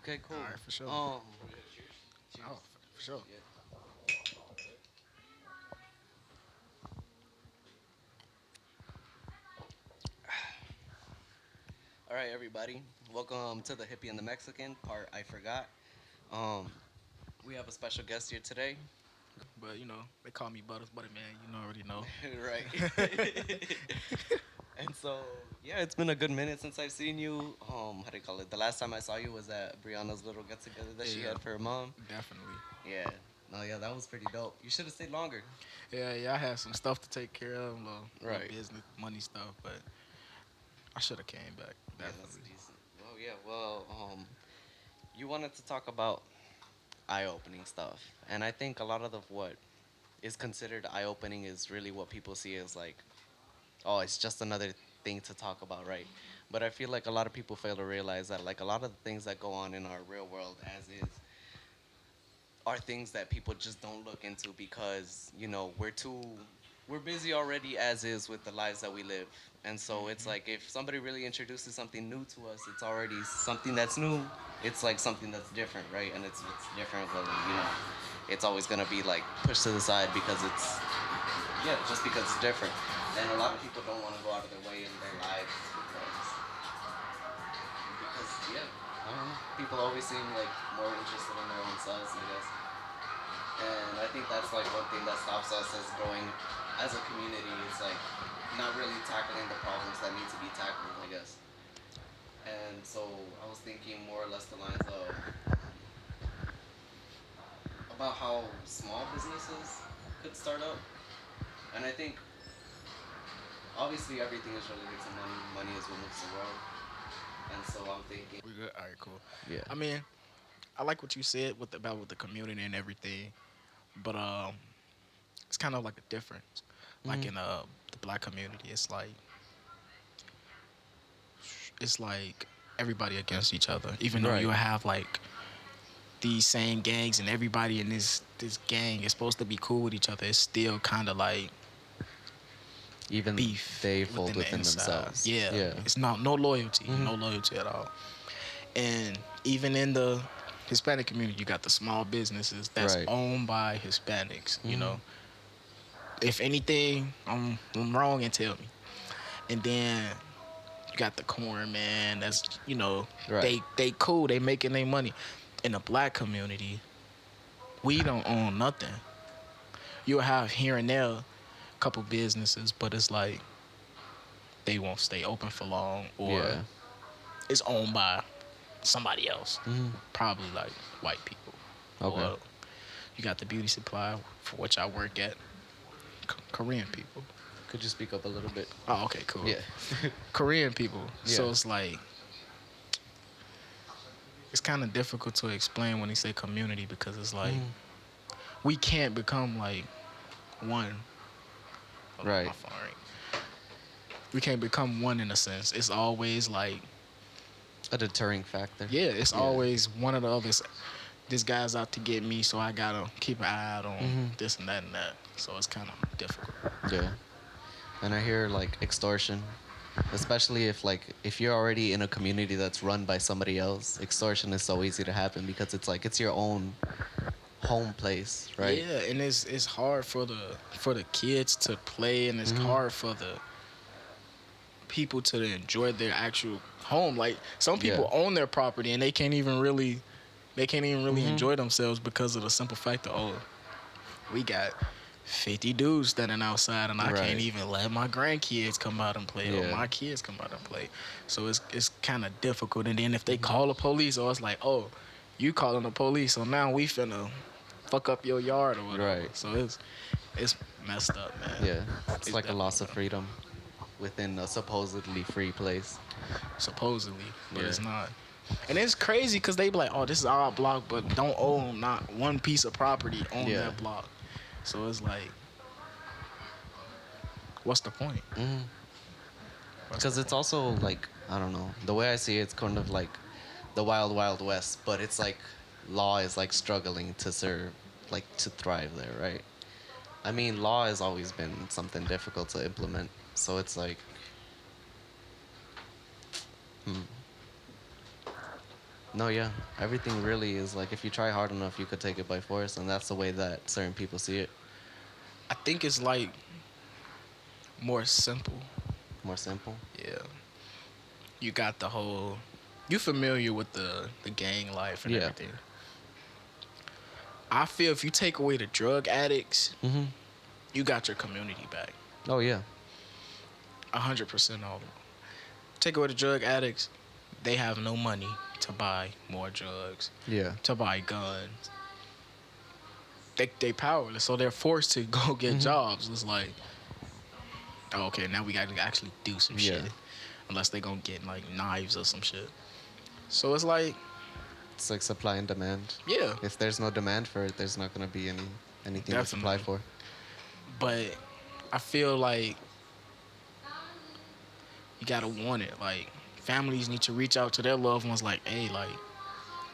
Okay, All cool. right, for sure. Cheers. Oh, for sure. Yeah. All right, everybody. Welcome to the hippie and the Mexican part. I forgot. Um, we have a special guest here today. But they call me Butters, Butter Man. Already know. Right. And so, yeah, it's been a good minute since I've seen you. How do you call it? The last time I saw you was at Brianna's little get together that she Yeah, had for her mom. definitely. Yeah. No, yeah, that was pretty dope. You should have stayed longer. Yeah. I had some stuff to take care of, little Right. business, money stuff, but I should have came back. Yeah, that's Definitely. decent. Well, yeah. Well, you wanted to talk about eye-opening stuff, and I think a lot of what is considered eye-opening is really what people see as like, oh, it's just another thing to talk about, right? But I feel like a lot of people fail to realize that like a lot of the things that go on in our real world as is are things that people just don't look into because we're busy already as is with the lives that we live. And so it's like if somebody really introduces something new to us, it's already something that's new. It's like something that's different, right? And it's different, well, it's always gonna be like pushed to the side because it's, yeah, just because it's different. And a lot of people don't want to go out of their way in their lives because yeah, I don't know. People always seem like more interested in their own selves, I guess. And I think that's like one thing that stops us as growing as a community. It's like not really tackling the problems that need to be tackled, I guess. And so I was thinking more or less the lines of about how small businesses could start up. And I think obviously everything is related to money. Money is what moves the world. And so I'm thinking, We good. All right, cool. yeah. I mean, I like what you said with the community and everything, but it's kind of like a difference. Like Mm-hmm. in the black community, it's like everybody against each other. Even though you Right. have like these same gangs and everybody in this gang is supposed to be cool with each other, it's still kind of like Even beef they fold within the within inside. themselves. Yeah, Yeah. it's not no loyalty, Mm-hmm. no loyalty at all. And even in the Hispanic community, you got the small businesses that's Right. owned by Hispanics. Mm-hmm. If anything, I'm wrong and tell me. And then you got the corn man. That's Right. they cool. They making their money. In the black community, we don't own nothing. You'll have here and there a couple businesses, but it's like they won't stay open for long, or Yeah. it's owned by somebody else, Mm-hmm. probably like white people, Okay. or you got the beauty supply for which I work at, Korean people. Could you speak up a little bit? Oh, okay, cool. Yeah. Korean people. Yeah. So it's like it's kind of difficult to explain when you say community because it's like Mm-hmm. we can't become like one. Hold on, my Right. phone ring. We can't become one in a sense. It's always like, A deterring factor. yeah, it's Yeah. always one of the others. This guy's out to get me, so I gotta keep an eye out on Mm-hmm. this and that. So it's kind of difficult. Yeah. And I hear like extortion, especially if you're already in a community that's run by somebody else. Extortion is so easy to happen because it's like it's your own home place, right? Yeah, and it's hard for the kids to play, and it's Mm-hmm. hard for the people to enjoy their actual home. Like some Yeah. people own their property and they can't even really Mm-hmm. enjoy themselves because of the simple fact that, oh, we got 50 dudes standing outside and I can't Right. even let my grandkids come out and play or Yeah. my kids come out and play. So it's kind of difficult. And then if they Mm-hmm. call the police, or it's like, oh, you calling the police, so now we finna fuck up your yard or whatever. Right. So it's messed up, man. Yeah. It's It's like a loss definitely of freedom within a supposedly free place. supposedly, but Yeah. it's not. And it's crazy because they be like, oh, this is our block, but don't own not one piece of property on Yeah. that block. So it's like, what's the point? Mm-hmm. What's the Because it's point? also like I don't know the way I see it, it's kind of like the wild wild west, but it's like law is like struggling to serve, like to thrive there, right? I mean, law has always been something difficult to implement, so it's like, hmm, No, yeah. Everything really is like if you try hard enough, you could take it by force, and that's the way that certain people see it. I think it's like more simple. More simple. Yeah, you got the whole. You familiar with the gang life and Yeah. everything. I feel if you take away the drug addicts, Mhm. you got your community back. Oh yeah. 100% all of them. Take away the drug addicts, they have no money to buy more drugs, Yeah. to buy guns. They powerless, so they're forced to go get Mhm. jobs. It's like, oh, okay, now we got to actually do some Yeah. shit, unless they gonna get like knives or some shit. So it's like, It's like supply and demand. yeah, If there's no demand for it, there's not gonna be anything to supply definitely. for. But I feel like you gotta want it. Like families need to reach out to their loved ones. Like, hey, like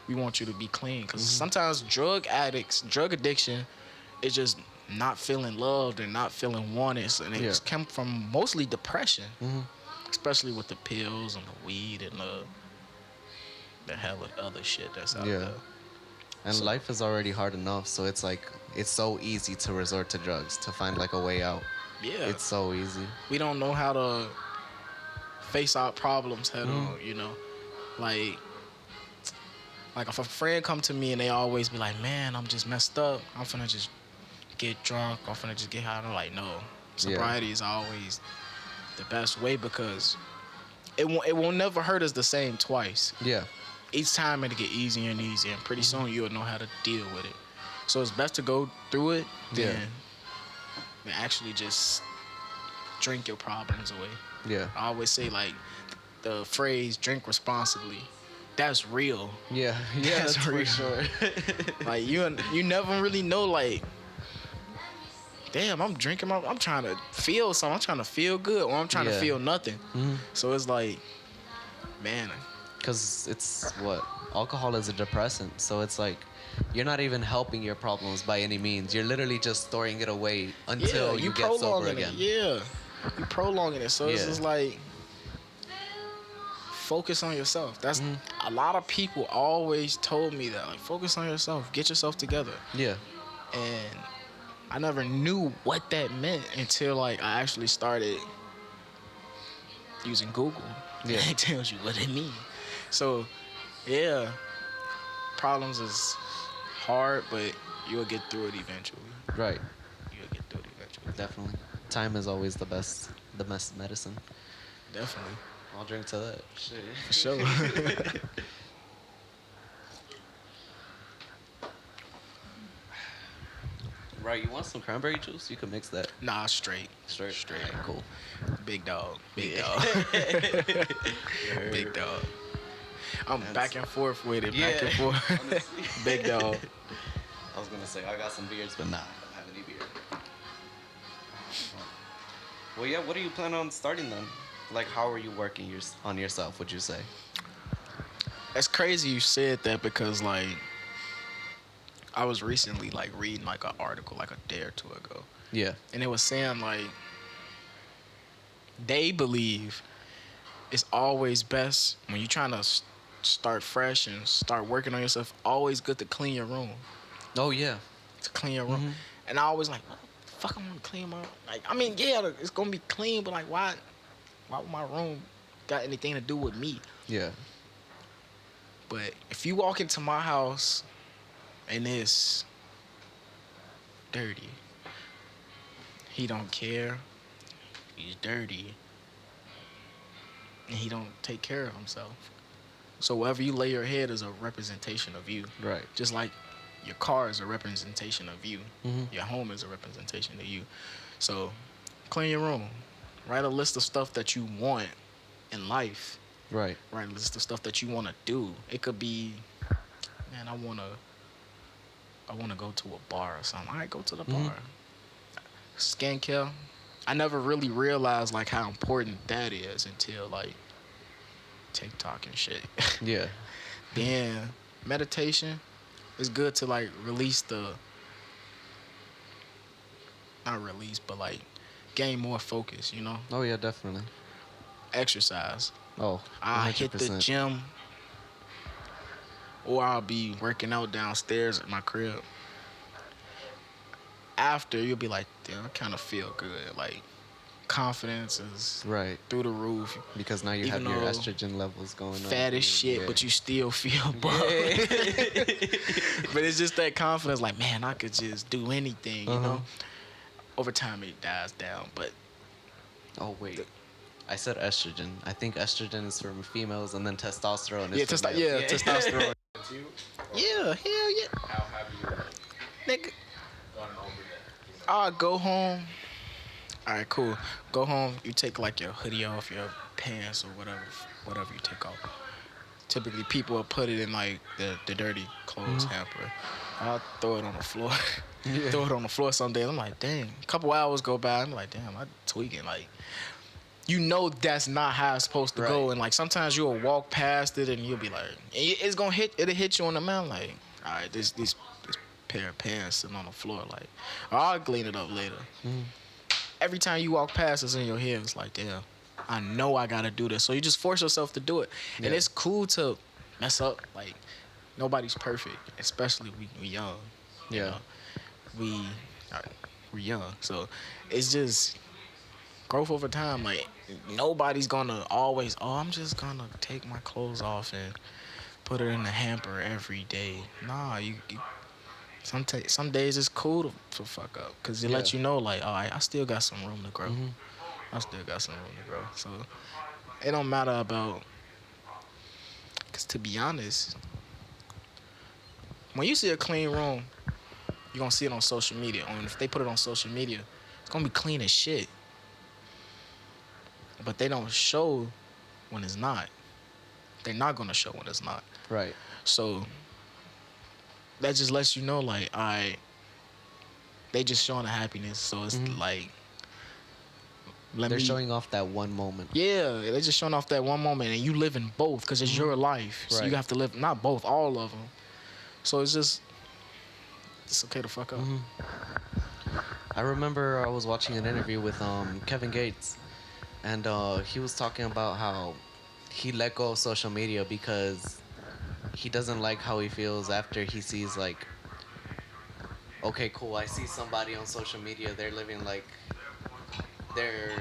we want you to be clean, because Mhm. sometimes drug addicts, drug addiction, is just not feeling loved and not feeling wanted, and Yeah. it comes from mostly depression, Mhm. especially with the pills and the weed and the hell of other shit that's out Yeah. there. And So life is already hard enough, so it's like it's so easy to resort to drugs to find like a way out. yeah, It's so easy. we don't know how to face our problems head Mhm. on. Like like if a friend come to me and they always be like, man, I'm just messed up, I'm finna just get drunk, I'm finna just get high. I'm like, no, Yeah. sobriety is always the best way, because it won't never hurt us the same twice. Yeah. Each time it'll get easier and easier, and pretty Mhm. soon you'll know how to deal with it. So it's best to go through it Yeah. than actually just drink your problems away. Yeah. I always say, like, the phrase "drink responsibly." That's real. Yeah. Yeah. That's That's for real. sure. Like you never really know. Like, damn, I'm drinking. I'm trying to feel something. I'm trying to feel good, or I'm trying to Yeah. feel nothing. Mhm. So it's like, man, Because it's what alcohol is a depressant, so it's like you're not even helping your problems by any means. You're literally just storing it away yeah, until you you get sober prolonging it. again. Yeah, you prolonging it. So it's Yeah. just like, focus on yourself. That's Mhm. a lot of people always told me that. Like, focus on yourself, get yourself together. Yeah. And I never knew what that meant until like I actually started using Google. Yeah. It tells you what it means. So yeah, problems is hard, but you'll get through it eventually. Right. You'll get through it eventually. Definitely. Time is always the best medicine. Definitely. I'll drink to that. For sure. Shit. Right, you want some cranberry juice? You can mix that. Nah, straight. Straight. Straight. Alright, cool. Big dog. Big Yeah. dog. Yeah. Big dog. I'm And back and forth with it. Back yeah. and forth. Honestly. Big dog. I was gonna say I got some beers, but nah, I don't have any beer. Well, yeah. What do you plan on starting then? Like, how are you working on yourself? Would you say? It's crazy you said that, because like I was recently like reading like an article like a day or two ago, Yeah. and it was saying like they believe it's always best when you're trying to start fresh and start working on yourself. Always good to clean your room. Oh yeah. To clean your room. Mhm. And I always like, what the fuck I'm gonna clean my room? Like, I mean, yeah, it's gonna be clean, but like, why would my room got anything to do with me? Yeah. But if you walk into my house and it's dirty, he don't care. He's dirty, and he don't take care of himself. So wherever you lay your head is a representation of you. Right. Just like your car is a representation of you. Mhm. Your home is a representation of you. So clean your room. Write a list of stuff that you want in life. Right. Write a list of stuff that you want to do. It could be, man, I wanna go to a bar or something. All right, go to the Mhm. bar. Skincare. I never really realized like how important that is until like TikTok and shit. Yeah. Then meditation. It's good to like release not release, but like gain more focus, Oh yeah, definitely. Exercise. Oh, I hit the 100%. gym or I'll be working out downstairs at my crib. After you'll be like, damn, I kind of feel good. Like confidence is Right. through the roof. Because now you Even have your though estrogen levels going up. fat as shit, Yeah. but you still feel buff. Yeah. But it's just that confidence, like, man, I could just do anything, you know? Over time, it dies down, but Oh wait, I said estrogen. I think estrogen is for females, and then testosterone is yeah, for males. yeah, testosterone. Yeah, hell yeah. How have you Nigga, gone over that? I'll go home. All right, cool. Go home. You take like your hoodie off, your pants, or whatever you take off. Typically, people will put it in like the dirty clothes hamper. I'll throw it on the floor. Yeah. Throw it on the floor some days. I'm like, dang. A couple hours go by. I'm like, damn, I'm tweaking. Like, you know that's not how it's supposed to go. Right. And like sometimes you'll walk past it and you'll be like, it's gonna hit. It'll hit you on the mouth. Like, all right, this pair of pants sitting on the floor. Like, I'll clean it up later. Every time you walk past, it's in your head. It's like, damn, I know I gotta do this. So you just force yourself to do it. Yeah. And it's cool to mess up. Like, nobody's perfect, especially we young. you Yeah. know? We're young. So it's just growth over time. Like, nobody's gonna always, I'm just gonna take my clothes off and put it in the hamper every day. Nah, you some days it's cool to fuck up because it lets Yeah. you know, like, all right, I still got some room to grow. I still got some room to grow. So it don't matter about, because to be honest, when you see a clean room, you're going to see it on social media. And if they put it on social media, it's going to be clean as shit. But they don't show when it's not. They're not going to show when it's not. Right. So that just lets you know, like, all right, they just showing the happiness. So it's like, They're showing off that one moment. Yeah, they're just showing off that one moment, and you live in both because it's your life. So Right. you have to live, not both, all of them. So it's okay to fuck up. I remember I was watching an interview with Kevin Gates, and he was talking about how he let go of social media because he doesn't like how he feels after he sees, like, okay, cool, I see somebody on social media, they're living like they're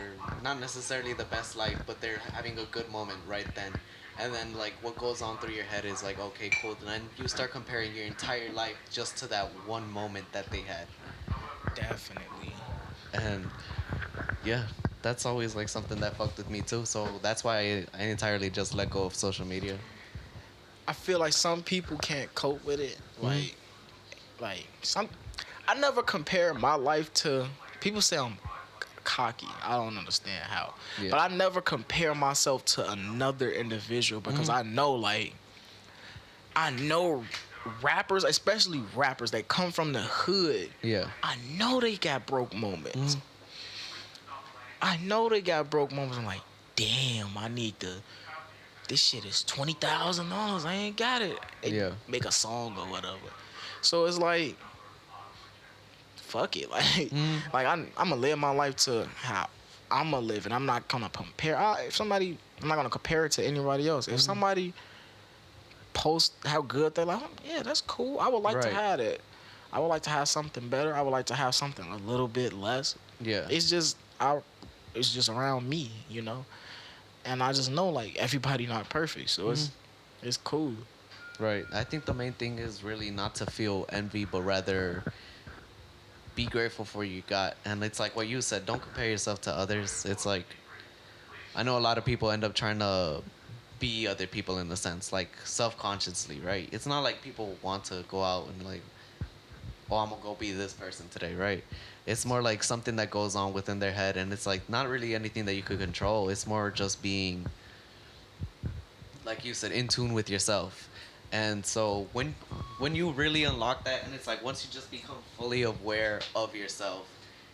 not necessarily the best life, but they're having a good moment right then. And then, like, what goes on through your head is like, okay, cool. Then you start comparing your entire life just to that one moment that they had. Definitely. And yeah, that's always like something that fucked with me too. So that's why I entirely just let go of social media. I feel like some people can't cope with it. Like I never compare my life to, people say I'm cocky. I don't understand how. Yeah. But I never compare myself to another individual because I know rappers, especially rappers that come from the hood. Yeah. I know they got broke moments. I know they got broke moments. I'm like, damn, this shit is $20,000. I ain't got it. Yeah. Make a song or whatever. So it's like, fuck it. Like, I'm gonna live my life to how I'm gonna live, and I'm not gonna compare. I'm not gonna compare it to anybody else. If somebody posts how good they're like, yeah, that's cool. I would like to Right. have it. I would like to have something better. I would like to have something a little bit less. Yeah. It's just around me, you know. And I just know, like, everybody not perfect, so it's cool. Right. I think the main thing is really not to feel envy, but rather be grateful for what you got. And it's like what you said, don't compare yourself to others. It's like, I know a lot of people end up trying to be other people in a sense, like self-consciously, right? It's not like people want to go out and like, oh, I'm gonna go be this person today, right? It's more like something that goes on within their head, and it's like not really anything that you could control. It's more just being, like you said, in tune with yourself. And so when you really unlock that, and it's like once you just become fully aware of yourself,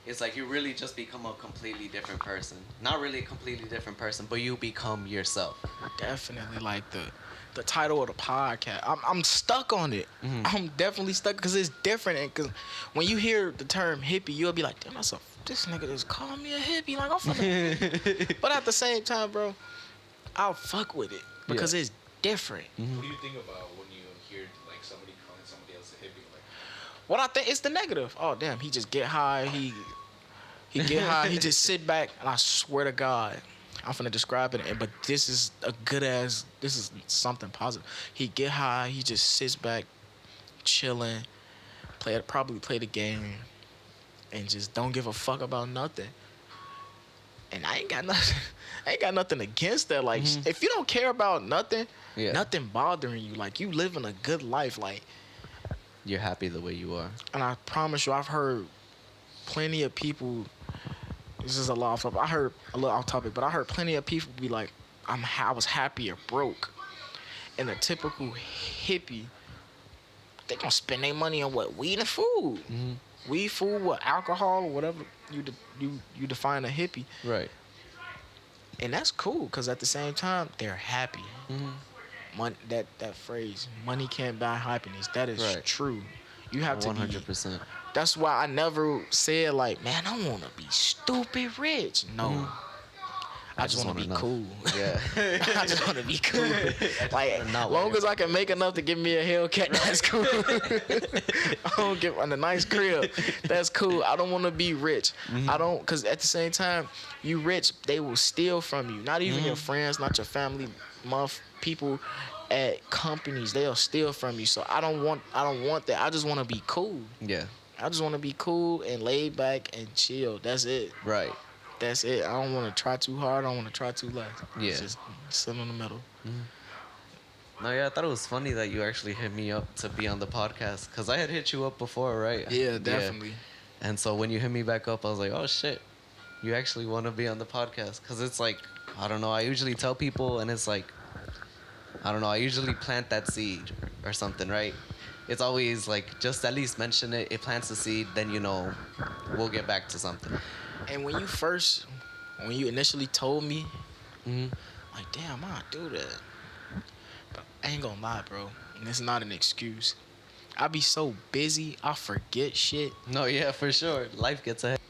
it's like you really just become a completely different person. Not really a completely different person, but you become yourself. Definitely, like the title of the podcast. I'm stuck on it. I'm definitely stuck because it's different. And because when you hear the term hippie, you'll be like, damn, this nigga just called me a hippie. Like, I'm fucking. But at the same time, bro, I'll fuck with it because it's different. What do you think about when you hear like somebody calling somebody else a hippie. Like, What I think is the negative. Oh damn, he just get high. He get high. He just sit back, and I swear to God, I'm finna describe it. But this is a good ass. This is something positive. He get high. He just sits back, chilling, probably play the game, and just don't give a fuck about nothing. And I ain't got nothing. I ain't got nothing against that. Like, if you don't care about nothing, Yeah. nothing bothering you, like you living a good life, like. You're happy the way you are. And I promise you, I've heard plenty of people. This is a lot off topic. I heard a little off topic, but I heard plenty of people be like, I was happy or broke." And a typical hippie, they gonna spend their money on what? Weed and food. Weed, food, what? Alcohol, or whatever you define a hippie. Right. And that's cool, because at the same time, they're happy. Money, that phrase, money can't buy happiness. That is Right. true. You have to be. 100%. That's why I never said like, man, I want to be stupid rich. No. I just want to be enough. cool. Yeah. I just want to be cool. Like, not long worry as I can make enough to give me a Hellcat, that's cool. I don't get on a nice crib. That's cool. I don't want to be rich. I don't, because at the same time, you rich, they will steal from you. Not even your friends, not your family, people at companies, they'll steal from you. So I don't want that. I just want to be cool. Yeah. I just want to be cool and laid back and chill. That's it. Right. That's it. I don't want to try too hard. I don't want to try too less. Yeah. Just sit in the middle. No, yeah, I thought it was funny that you actually hit me up to be on the podcast, because I had hit you up before, right? Yeah, definitely. And so when you hit me back up, I was like, oh shit, you actually want to be on the podcast? Because it's like, I don't know, I usually tell people, and it's like, I don't know, I usually plant that seed or something, right? It's always like, just at least mention it. It plants the seed, then we'll get back to something. And when you initially told me, like, damn, I do that. But I ain't gonna lie, bro. And it's not an excuse. I be so busy, I forget shit. No, yeah, for sure. Life gets ahead.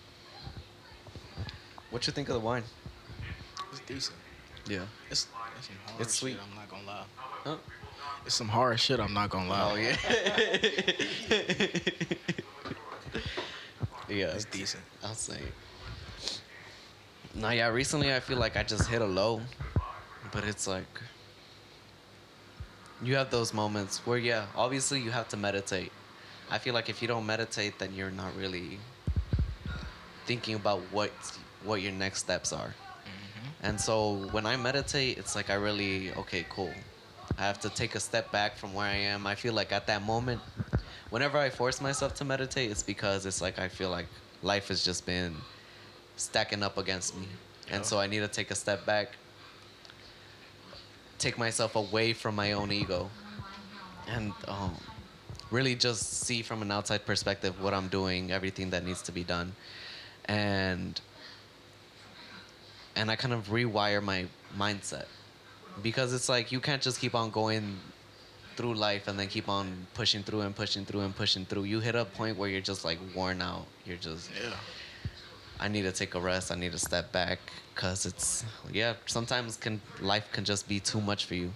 What you think of the wine? It's decent. Yeah. It's some hard It's sweet. shit, I'm not gonna lie. Huh? It's some hard shit, I'm not gonna lie. Oh, yeah. Yeah. It's decent. I'll say. No, yeah, recently I feel like I just hit a low. But it's like, you have those moments where, yeah, obviously you have to meditate. I feel like if you don't meditate, then you're not really thinking about what your next steps are. And so when I meditate, it's like okay, cool. I have to take a step back from where I am. I feel like at that moment, whenever I force myself to meditate, it's because it's like I feel like life has just been stacking up against me. And so I need to take a step back, take myself away from my own ego, and really just see from an outside perspective what I'm doing, everything that needs to be done. And I kind of rewire my mindset, because it's like you can't just keep on going through life and then keep on pushing through and pushing through and pushing through. You hit a point where you're just like worn out. You're just, I need to take a rest. I need to step back, because it's, sometimes life can just be too much for you.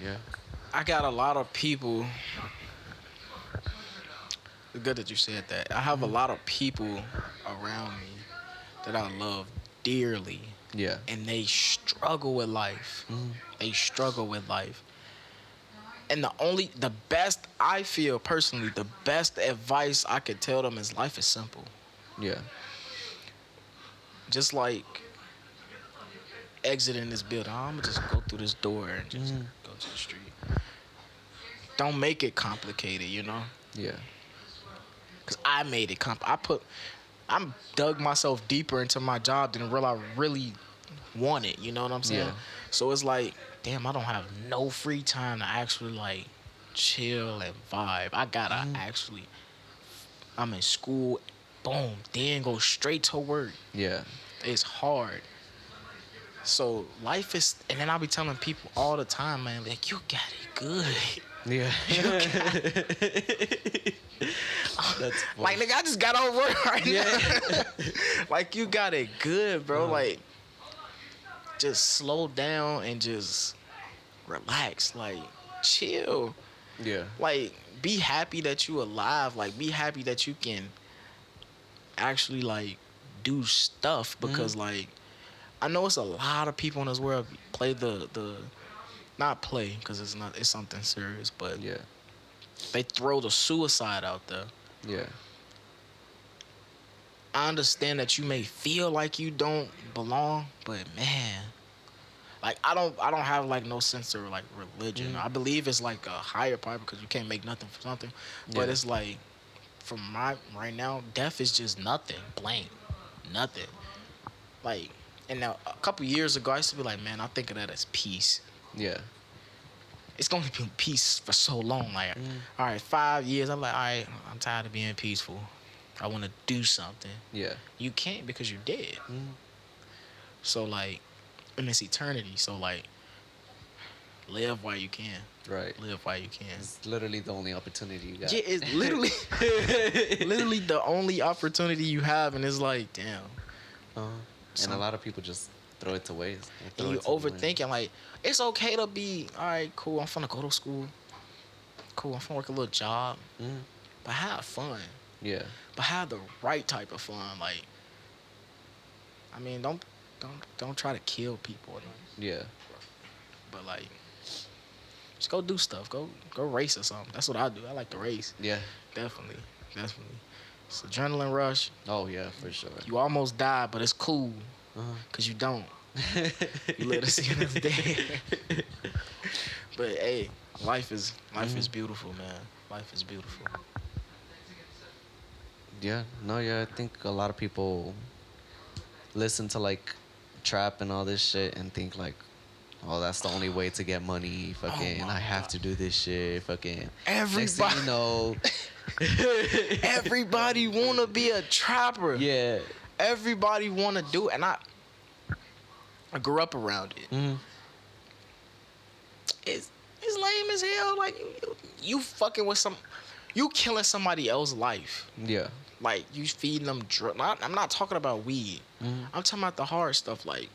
Yeah. I got a lot of people. It's good that you said that. I have a lot of people around me that I love dearly. Yeah. And they struggle with life. They struggle with life. And the best, I feel personally, the best advice I could tell them is life is simple. Yeah. Just like exiting this building. I'm going to just go through this door and just go to the street. Don't make it complicated, you know? Yeah. Because I made it I dug myself deeper into my job than I really wanted, you know what I'm saying? Yeah. So it's like, damn, I don't have no free time to actually like chill and vibe. I gotta actually, I'm in school, boom, then go straight to work. Yeah. It's hard. So life is, and then I'll be telling people all the time, man, like, you got it good. Yeah. That's funny. Like, nigga, I just got off work right now. Like, you got it good, bro. Like, just slow down and just relax. Like, chill. Yeah. Like, be happy that you alive. Like, be happy that you can actually like do stuff Mm-hmm. because like I know it's a lot of people in this world play the not play because it's something serious, but Yeah. they throw the suicide out there. Yeah. I understand that you may feel like you don't belong, but man, like I don't have like no sense of like religion. Mm-hmm. I believe it's like a higher power because you can't make nothing for something, but Yeah. it's like from my right now, death is just nothing, blank, nothing. Like, and now a couple years ago, I used to be like, man, I think of that as peace. Yeah. It's gonna be peace for so long. Like, Mm-hmm. all right, 5 years. I'm like, all right, I'm tired of being peaceful. I want to do something. Yeah. You can't because you're dead. Mm-hmm. So like, and it's eternity. So like, live while you can. Right. Live while you can. It's literally the only opportunity you got. Yeah, it's literally, literally the only opportunity you have, and it's like, damn. Uh-huh. And a Some lot of people just throw it to waste. Or and throw you it to the wind. overthinking. Like, it's okay to be all right. Cool. I'm finna go to school. Cool. I'm finna work a little job, Mm-hmm. but have fun. Yeah. But have the right type of fun. Like, I mean, don't try to kill people. Yeah. But like, just go do stuff. Go race or something. That's what I do. I like to race. Yeah. Definitely, definitely. It's adrenaline rush. Oh yeah, for sure. You almost die, but it's cool Uh-huh. because you don't. You live to see another day. But hey, life is beautiful, man. Life is beautiful. Yeah. No. Yeah. I think a lot of people listen to like trap and all this shit and think like, oh, that's the only way to get money. Oh Fucking, my I have god. to do this shit. Fucking. Next thing Everybody, you know. everybody wanna be a trapper. Yeah. Everybody wanna do it, and I grew up around it. Mm-hmm. It's lame as hell. Like you fucking with you killing somebody else's life. Yeah. Like you feeding them drugs. I'm not talking about weed. Mm-hmm. I'm talking about the hard stuff. Like,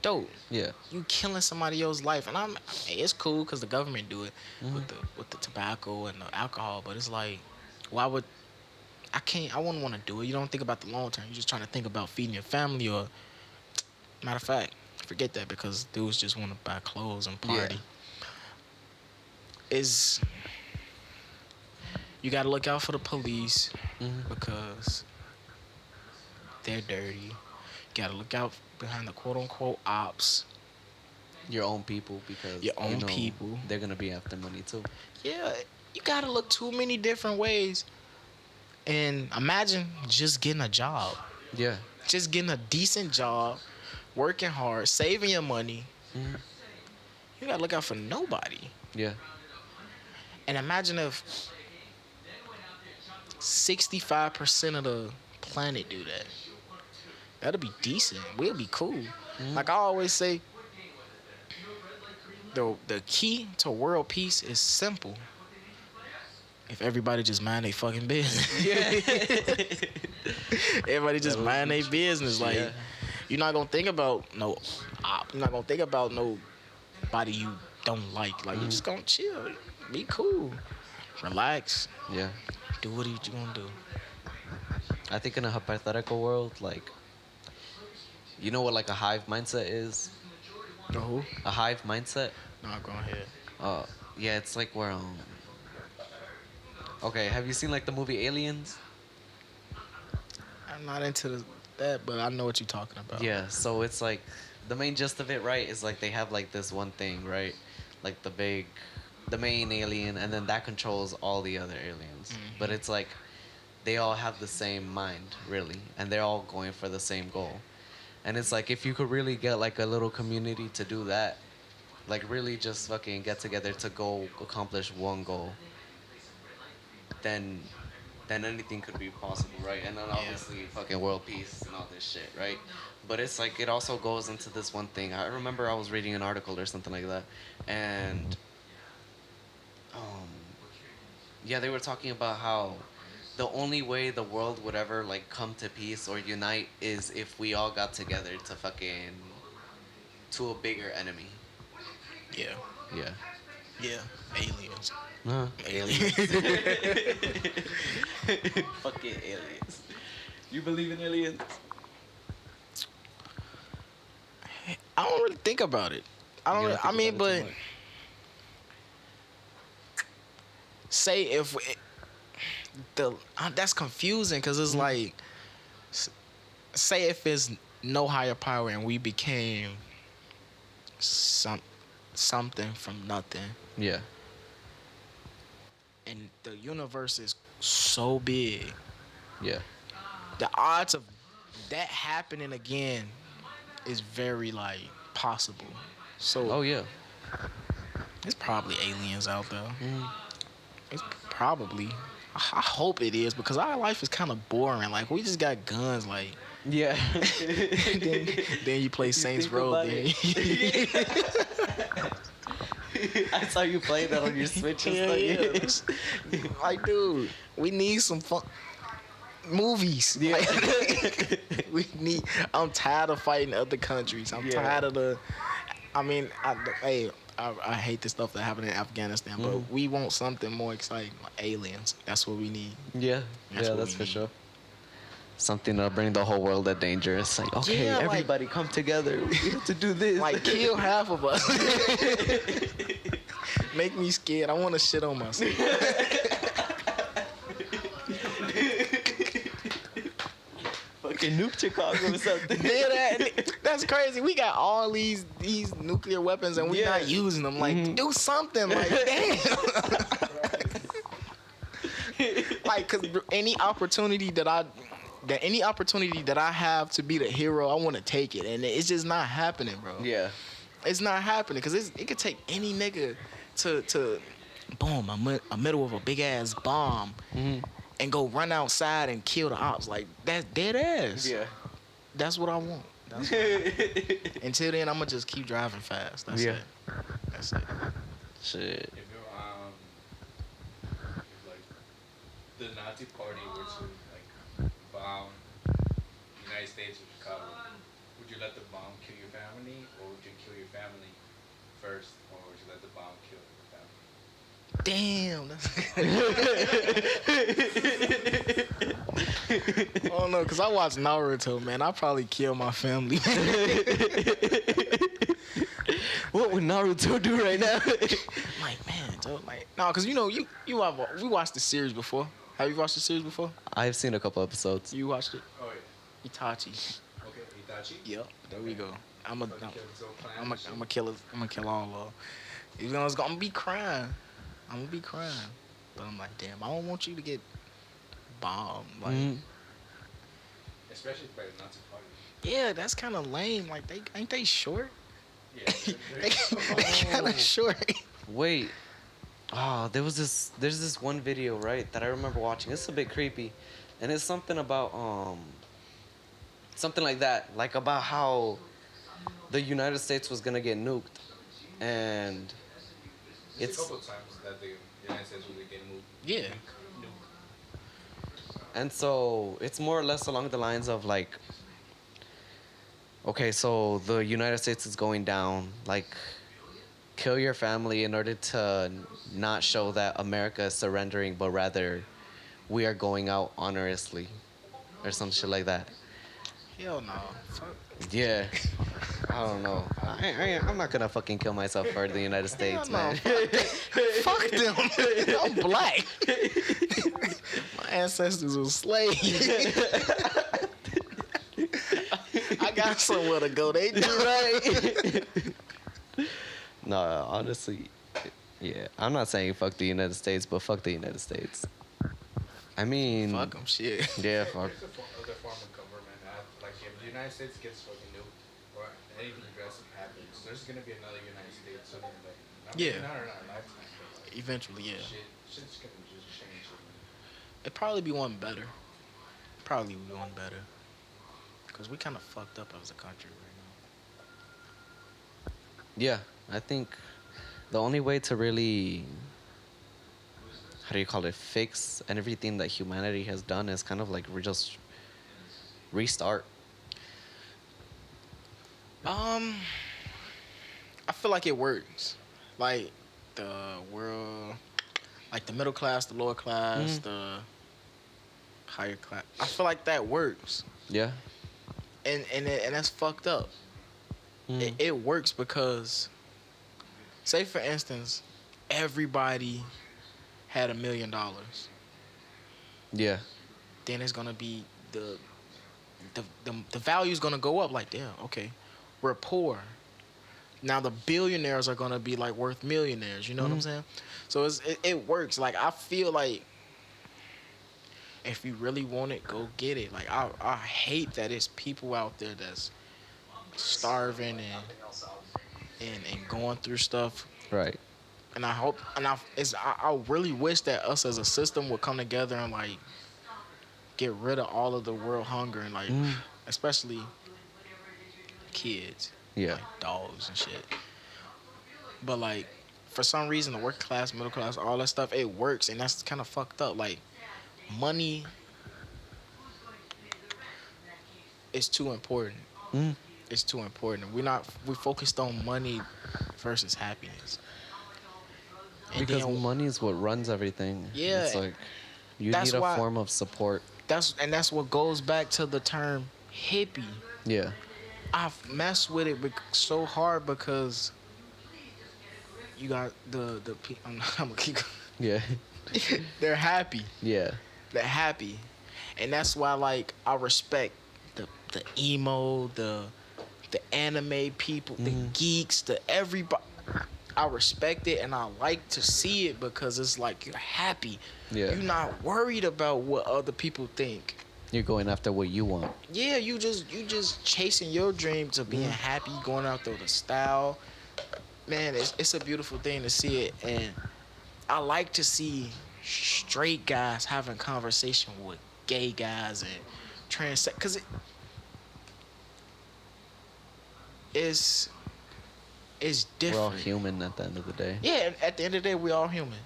dope. Yeah. You killing somebody else's life, and hey, it's cool because the government do it Mm-hmm. with the tobacco and the alcohol. But it's like, why would I can't? I wouldn't want to do it. You don't think about the long term. You're just trying to think about feeding your family. Or matter of fact, forget that because dudes just want to buy clothes and Yeah. party. Is you got to look out for the police Mm-hmm. because they're dirty. You got to look out behind the quote unquote ops. Your own people, because Your you own know people. they're gonna be after money too. Yeah, you got to look too many different ways. And imagine just getting a job. Yeah. Just getting a decent job, working hard, saving your money. Mm-hmm. You got to look out for nobody. Yeah. And imagine if 65% of the planet do that. That'll be decent. We'll be cool. Like I always say, the key to world peace is simple. If everybody just mind their fucking business. Yeah. Everybody just That would mind be their business. Like Yeah. you're not gonna think about no op. You're not gonna think about nobody you don't like. Like you just gonna chill, be cool, relax, Yeah. do what you gonna do. I think in a hypothetical world, like, you know what like a hive mindset is? No who? A hive mindset? No, go ahead. Yeah, it's like where okay, have you seen like the movie Aliens? I'm not into that, but I know what you're talking about. Yeah, so it's like the main gist of it, right, is like they have like this one thing, right? Like the main alien, and then that controls all the other aliens. But it's like they all have the same mind, really, and they're all going for the same goal. And it's like if you could really get like a little community to do that, like really just fucking get together to go accomplish one goal, then anything could be possible, right? And then obviously fucking world peace and all this shit, right? But it's like it also goes into this one thing. I remember I was reading an article or something like that, and um, yeah, they were talking about how the only way the world would ever like come to peace or unite is if we all got together to fucking to a bigger enemy. Yeah. Yeah. Yeah, aliens. Aliens. Fucking aliens. You believe in aliens? I don't really think about it. I You don't. don't I think about mean, it too but much. say if the that's confusing because it's like say if it's no higher power and we became some something from nothing Yeah. and the universe is so big, Yeah. the odds of that happening again is very like possible. So Oh yeah. it's probably aliens out there. Mm. It's probably. I hope it is because our life is kind of boring. Like we just got guns. Like Yeah. then, then you play If you Saints think Row. about Then it. I saw you play that on your Switch and yeah, stuff. yeah. Like, dude, we need some fun movies. Yeah. Like, we need. I'm tired of fighting other countries. I'm Yeah. tired of the. I mean, hey, I hate the stuff that happened in Afghanistan, but we want something more exciting, like aliens. That's what we need. Yeah. That's Yeah, what that's we for need. sure. Something that'll bring the whole world at danger. It's like, okay, Yeah, like- everybody come together. We have to do this. Like, kill half of us. Make me scared. I want to shit on myself. Fucking nuke Chicago or something. Yeah, that's crazy. We got all these nuclear weapons and we Yeah. not using them. Like, do something. Like, damn. Like, cause any opportunity that I have to be the hero, I want to take it, and it's just not happening, bro. Yeah. It's not happening because it could take any nigga to boom a middle of a big ass bomb and go run outside and kill the ops. Like that's dead ass. Yeah. That's what I want. Until then, I'm gonna just keep driving fast. That's Yeah. it. That's it. Shit. If you if like the Nazi Party were to like bomb the United States or Chicago, would you let the bomb kill your family, or would you kill your family first, or would you let the bomb kill your family? Damn. I don't know, cause I watch Naruto, man. I probably kill my family. What would Naruto do right now? Like, man, dude, like, no, cause you know we watched the series before. Have you watched the series before? I've seen a couple episodes. You watched it? Oh yeah. Itachi. Okay, Itachi. Yep. There we go. I'm a Fucking kill his own clan I'm and shit. a kill. I'm gonna kill all of them. You know, I'm gonna be crying. I'm gonna be crying. But I'm like, damn, I don't want you to get bombed. Like, Especially by the Nazi Party. yeah, that's kind of lame. Like, ain't they short? Yeah. They kind of short. Wait. Oh, there's this one video, right, that I remember watching. It's a bit creepy. And it's something about something like that. Like about how the United States was gonna get nuked. And There's it's a couple of times that the United States will get moved. Yeah. and so it's more or less along the lines of like, okay, so the United States is going down, like kill your family in order to not show that America is surrendering, but rather we are going out honorously or some shit like that. Hell no. Fuck. Yeah. I don't know. I'm not gonna fucking kill myself for the United States, Hell no. man. Fuck them. I'm black. My ancestors were slaves. I got somewhere to go. They do right. No, honestly, yeah. I'm not saying fuck the United States, but fuck the United States. I mean, Fuck them, shit. yeah, fuck. There's other form of government. Like if the United States gets fucking nuked or anything drastic happens, there's gonna be another United States sooner or later. Yeah. Not in our lifetime. But like, Eventually, yeah. shit's gonna just change. It'd probably be one better. Probably be one better. Because we kind of fucked up as a country right Yeah, I think the only way to really, how do you call it, fix and everything that humanity has done is kind of like we just restart. now. I feel like it works. Like, the world, like the middle class, the lower class, Mm. the higher class. I feel like that works, Yeah. and that's fucked up. It, Mm. it works because, say for instance, everybody had $1 million, Yeah. then it's gonna be the value is gonna go up. Like, damn, okay, we're poor. Now the billionaires are gonna be like worth millionaires. You know what I'm Mm. saying? So it works. Like, I feel like if you really want it, go get it. Like, I hate that it's people out there that's starving and going through stuff. Right. And I hope, and I really wish that us as a system would come together and like get rid of all of the world hunger and like, Mm. especially kids, Yeah. like dogs and shit. But like, for some reason, the working class, middle class, all that stuff, it works, and that's kind of fucked up. Like, money is too important. Mm. It's too important. We focused on money versus happiness, and Because then money is what runs everything. yeah, It's like you that's need a why form of support. that's what goes back to the term hippie. Yeah. I've messed with it so hard because you got I'm gonna keep. Yeah. They're happy. Yeah. They're happy, and that's why like I respect the emo, the anime people, the Mhm. geeks, the everybody. I respect it and I like to see it because it's like you're happy. Yeah. You're not worried about what other people think. You're going after what you want. Yeah, you just chasing your dream to being Mm. happy, going out there with a style. Man, it's a beautiful thing to see it, and I like to see straight guys having conversation with gay guys and trans, because it's it's We're all different. human at the end of the day. Yeah, at the end of the day, we all human.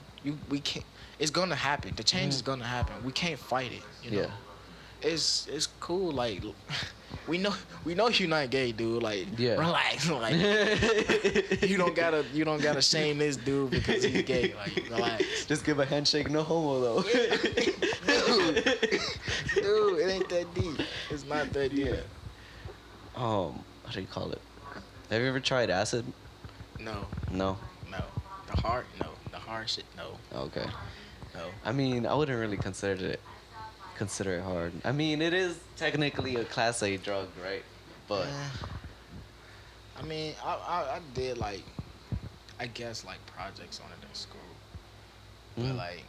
We can't. It's gonna happen. The change is gonna happen. We can't fight it. You know. Yeah. It's cool. Like, we know you're not gay, dude. Like, Yeah. relax. Like, you don't gotta shame this dude because he's gay. Like, relax. Just give a handshake, no homo though. Dude, it ain't that deep. It's not that deep. What do you call it? Have you ever tried acid? No, No. no. The hard, no. The hard shit, no, Okay. no. I mean, I wouldn't really consider it hard. I mean, it is technically a class A drug, right? But I mean, I did like, I guess like projects on it in school, but mm, like,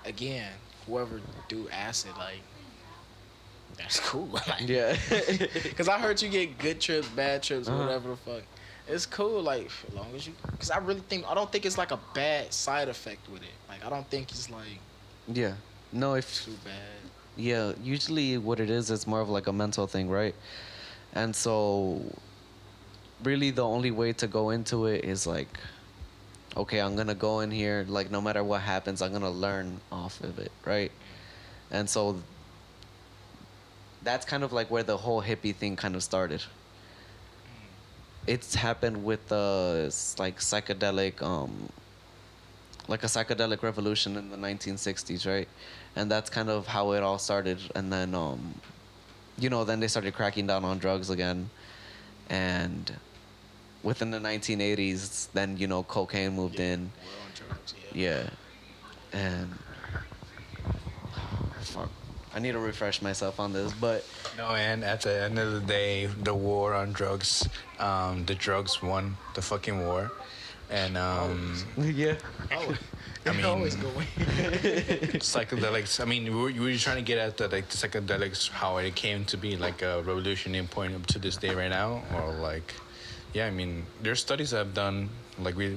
again, whoever do acid, like, that's cool. Like, yeah. cause I heard you get good trips, bad trips, or Uh-huh. whatever the fuck. It's cool, like, as long as you, cause I don't think it's like a bad side effect with it. Like, I don't think it's like Yeah. No, if too bad. yeah, usually what it is, it's more of like a mental thing, right? And so really the only way to go into it is like, okay, I'm gonna go in here, like no matter what happens, I'm gonna learn off of it, right? And so that's kind of like where the whole hippie thing kind of started. It's happened with the like like a psychedelic revolution in the 1960s, right? And that's kind of how it all started. And then then they started cracking down on drugs again. And within the 1980s, then cocaine moved in. We're on drugs, yeah. Yeah. And fuck, I need to refresh myself on this, but No, and at the end of the day, the war on drugs, the drugs won the fucking war, and yeah. Oh, I mean, always going. psychedelics. I mean, we were trying to get at the like the psychedelics, how it came to be like a revolutionary point up to this day right now, or like, yeah. I mean, there's studies that have done like we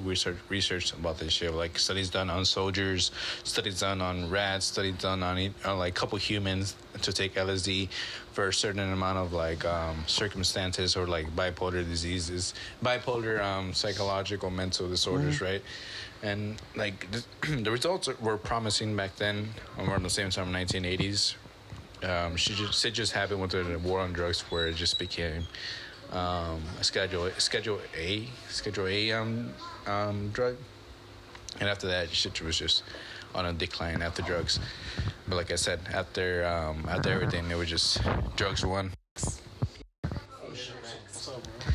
research about this shit, like studies done on soldiers, studies done on rats, studies done on like couple humans to take LSD for a certain amount of like circumstances or like bipolar diseases, bipolar psychological mental disorders, right? And like the results were promising back then, around the same time, 1980s. It just happened with the war on drugs, where it just became a schedule A drug. And after that, shit was just on a decline after drugs. But like I said, after everything, it was just drugs won. What's up, bro?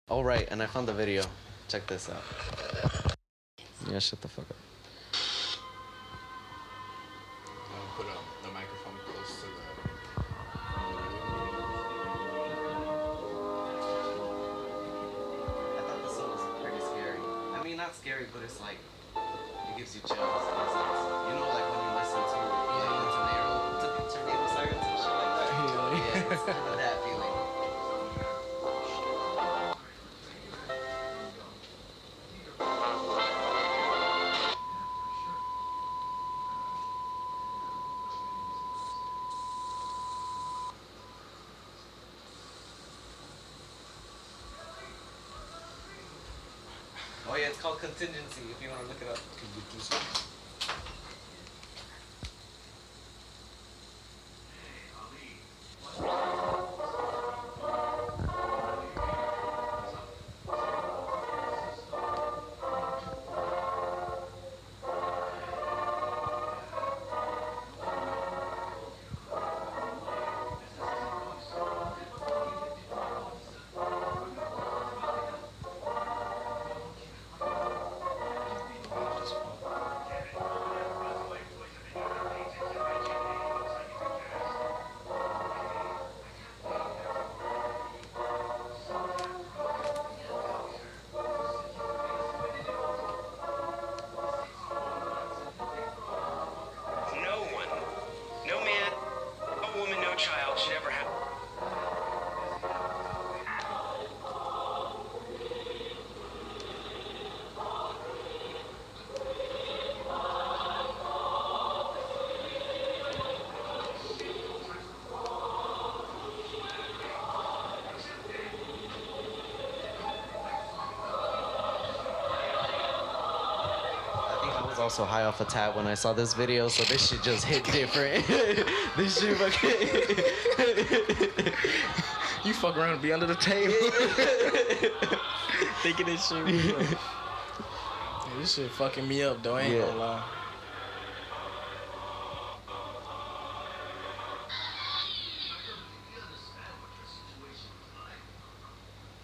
Oh right, and I found the video. Check this out. Yeah, shut the fuck up. I'm gonna put the microphone close to the. I thought this one was pretty scary. I mean, not scary, but it's like it gives you chills. You know, like when you listen to like the tornado sirens and shit like that. Yeah, it's kind of that feeling. Oh yeah, it's called contingency. If you want to look it up. No one, no man, no woman, no child should ever have. I think I was also high off a tab when I saw this video, so this shit just hit different. This shit fucking. You fuck around and be under the table. Thinking this shit real. Yeah, this shit fucking me up though, I ain't gonna lie.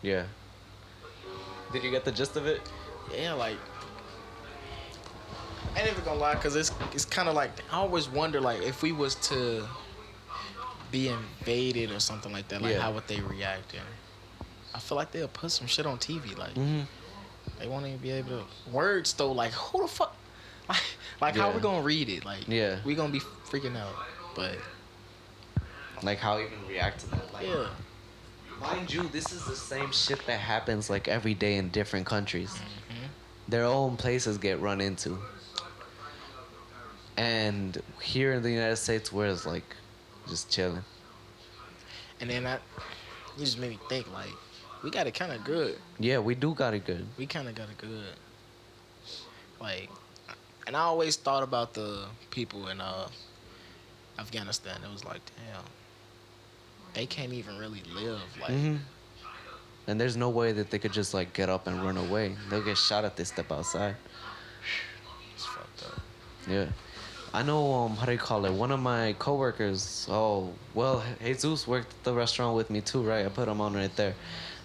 Yeah. Did you get the gist of it? Yeah, like I ain't even gonna lie, cause it's kind of like I always wonder like if we was to be invaded or something like that, like Yeah. how would they react? And I feel like they'll put some shit on TV, like they won't even be able to words though. Like who the fuck? Like how Yeah. we gonna read it? Like Yeah. we gonna be freaking out. But Like how even react to that? Like, yeah, mind you, this is the same shit that happens like every day in different countries. Their own places get run into. And here in the United States, where it's like just chilling. and then you just made me think like we got it kind of good. Yeah, we do got it good. We kind of got it good. Like, and I always thought about the people in Afghanistan. It was like, damn, they can't even really live. Like, And there's no way that they could just like get up and run away. They'll get shot if they step outside. it's fucked up. Yeah. I know, how do you call it? One of my coworkers, Jesus worked at the restaurant with me too, right? I put him on right there.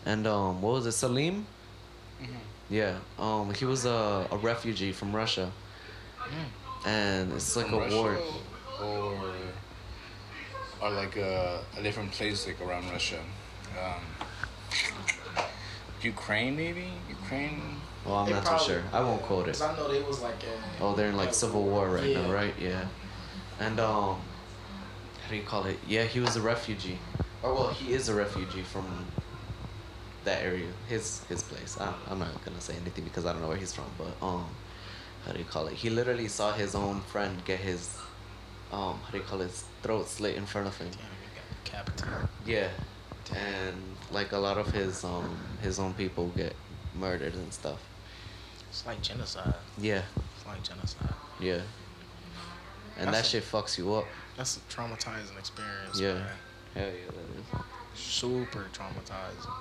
And, what was it, Salim? Yeah. He was a refugee from Russia. And it's like From a war. Russia or like a different place like around Russia. Ukraine maybe? Ukraine. Well, I'm They not probably- too sure. I won't quote it. Cause I know they was like, Oh, they're in like civil war right Yeah. now, right? Yeah. And how do you call it? Yeah, he was a refugee, or well, he is a refugee from that area, his place. I'm not gonna say anything because I don't know where he's from, but how do you call it? He literally saw his own friend get his how do you call it? His throat slit in front of him. damn, we got decapitated. Yeah, and like a lot of his own people get murdered and stuff. It's like genocide. Yeah, It's like genocide. yeah. And That's that shit fucks you up. That's a traumatizing experience. Yeah. Man. Hell yeah, that is. Super traumatizing.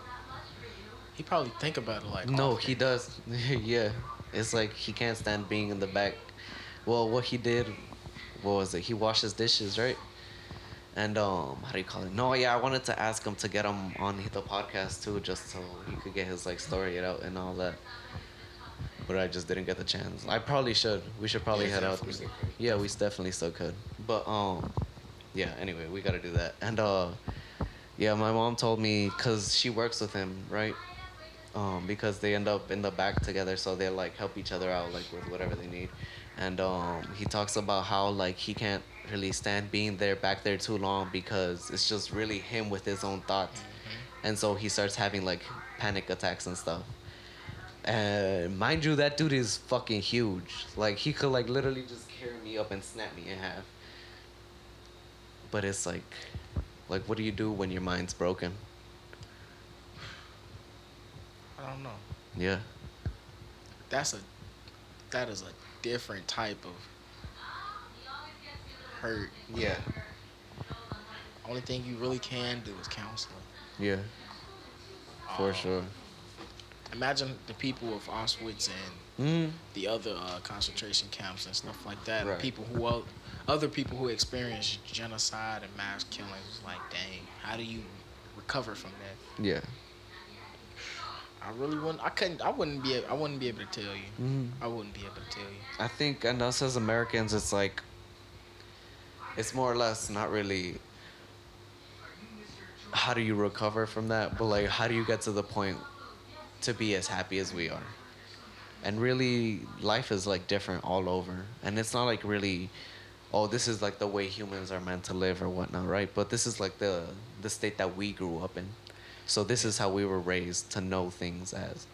He probably think about it like No, often. he does. Yeah. It's like he can't stand being in the back. Well, what he did, what was it? He washed his dishes, right? And how do you call it? No, yeah, I wanted to ask him to get him on the podcast too, just so he could get his like story out and all that. But I just didn't get the chance. I probably should. We should probably Yeah, head out. definitely. Yeah, we definitely still could. But yeah. Anyway, we gotta do that. And yeah, my mom told me because she works with him, right? Because they end up in the back together, so they like help each other out like with whatever they need. And he talks about how like he can't really stand being there back there too long because it's just really him with his own thoughts, and so he starts having like panic attacks and stuff. And mind you, that dude is fucking huge. Like he could like literally just carry me up and snap me in half. But it's like what do you do when your mind's broken? I don't know. Yeah. That's a that is a different type of hurt. Yeah. Only thing you really can do is counseling. Yeah. For Um, sure. Imagine the people of Auschwitz and Mm. the other concentration camps and stuff like that. Right. People who other people who experience genocide and mass killings. Like, dang, how do you recover from that? Yeah. I really wouldn't. I couldn't. I wouldn't be. I wouldn't be able to tell you. Mm. I wouldn't be able to tell you. I think, and us as Americans, it's like, it's more or less not really how do you recover from that, but like, how do you get to the point to be as happy as we are? And really, life is like different all over. And it's not like really, oh, this is like the way humans are meant to live or whatnot, right? But this is like the state that we grew up in. So this is how we were raised to know things as.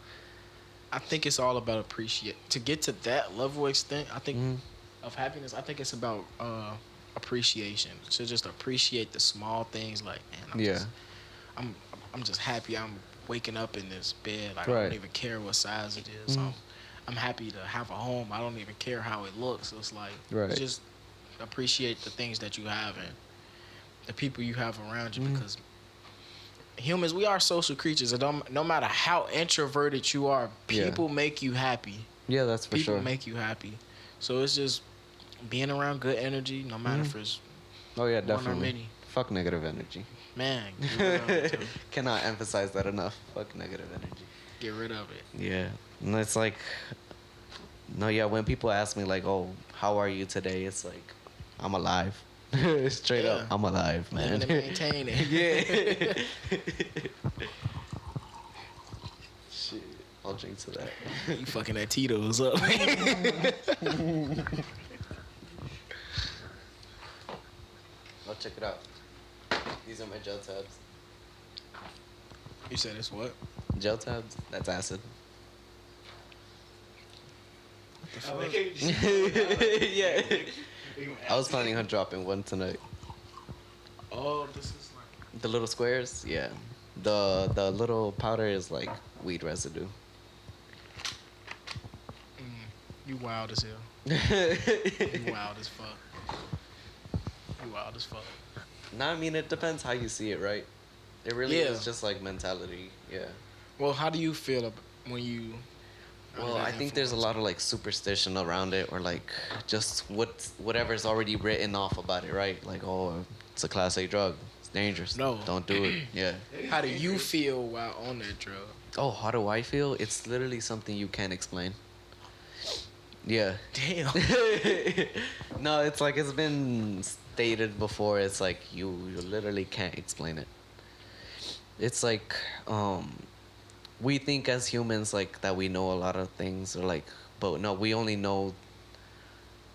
I think it's all about appreciate. To get to that level extent, I think Mhm. of happiness. I think it's about appreciation. To just appreciate the small things. Like, man, Yeah. I'm I'm just happy. I'm waking up in this bed. Like, I Right. don't even care what size it is. Mhm. I'm happy to have a home. I don't even care how it looks. It's like Right. just appreciate the things that you have and the people you have around you Mhm. because humans, we are social creatures, and no matter how introverted you are, Yeah. people make you happy. Yeah, that's for People sure. make you happy. So it's just being around good energy, no matter Mhm. if it's Oh yeah, one or definitely. many. Fuck negative energy. Man, get rid of it. Too. Cannot emphasize that enough. Fuck negative energy. Get rid of it. Yeah. And it's like, no, yeah, when people ask me, like, oh, how are you today? It's like, I'm alive. Straight up, Yeah. I'm alive, man. Living and maintaining. Yeah. Shit. I'll drink to that. You fucking that Tito's up. I'll check it out. These are my gel tabs. You said it's what? Gel tabs? That's acid. Yeah. I was planning on dropping one tonight. Oh, this is like. The little squares? Yeah. The little powder is like weed residue. You wild as hell. You wild as fuck. You wild as fuck. No, I mean, it depends how you see it, right? It really Yeah. is just like mentality, yeah. Well, how do you feel when you? Well, I think there's a lot of like superstition around it, or like just whatever's already written off about it, right? Like, oh, it's a class A drug, it's dangerous. No. Don't do it. Yeah. How do you feel while on that drug? Oh, how do I feel? It's literally something you can't explain. Yeah. Damn. No, it's like it's been stated before. It's like you literally can't explain it. It's like we think as humans like that we know a lot of things, or like, but no, we only know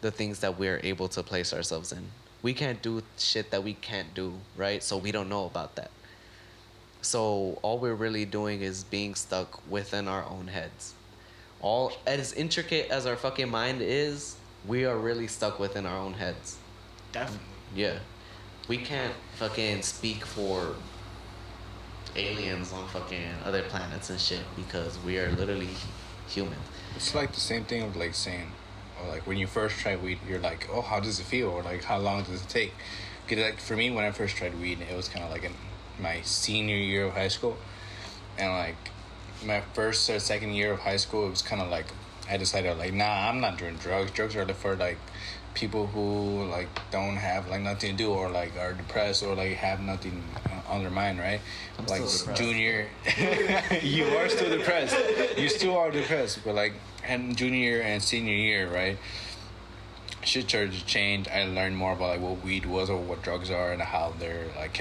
the things that we're able to place ourselves in. We can't do shit that we can't do, right? So we don't know about that. So all we're really doing is being stuck within our own heads. All as intricate as our fucking mind is, we are really stuck within our own heads. Definitely. Yeah. We can't fucking speak for aliens on fucking other planets and shit because we are literally humans. It's like the same thing of like saying, or like when you first try weed, you're like, oh, how does it feel? Or like, how long does it take? Because like for me, when I first tried weed, it was kind of like in my senior year of high school, and like my first or second year of high school, it was kind of like I decided like, nah, I'm not doing drugs. Drugs are for like people who like don't have like nothing to do or like are depressed or like have nothing on their mind, right? I'm Like still depressed. junior, you are still depressed. You still are depressed, but like and junior and senior year, right? Shit started to change. I learned more about like what weed was or what drugs are and how they're like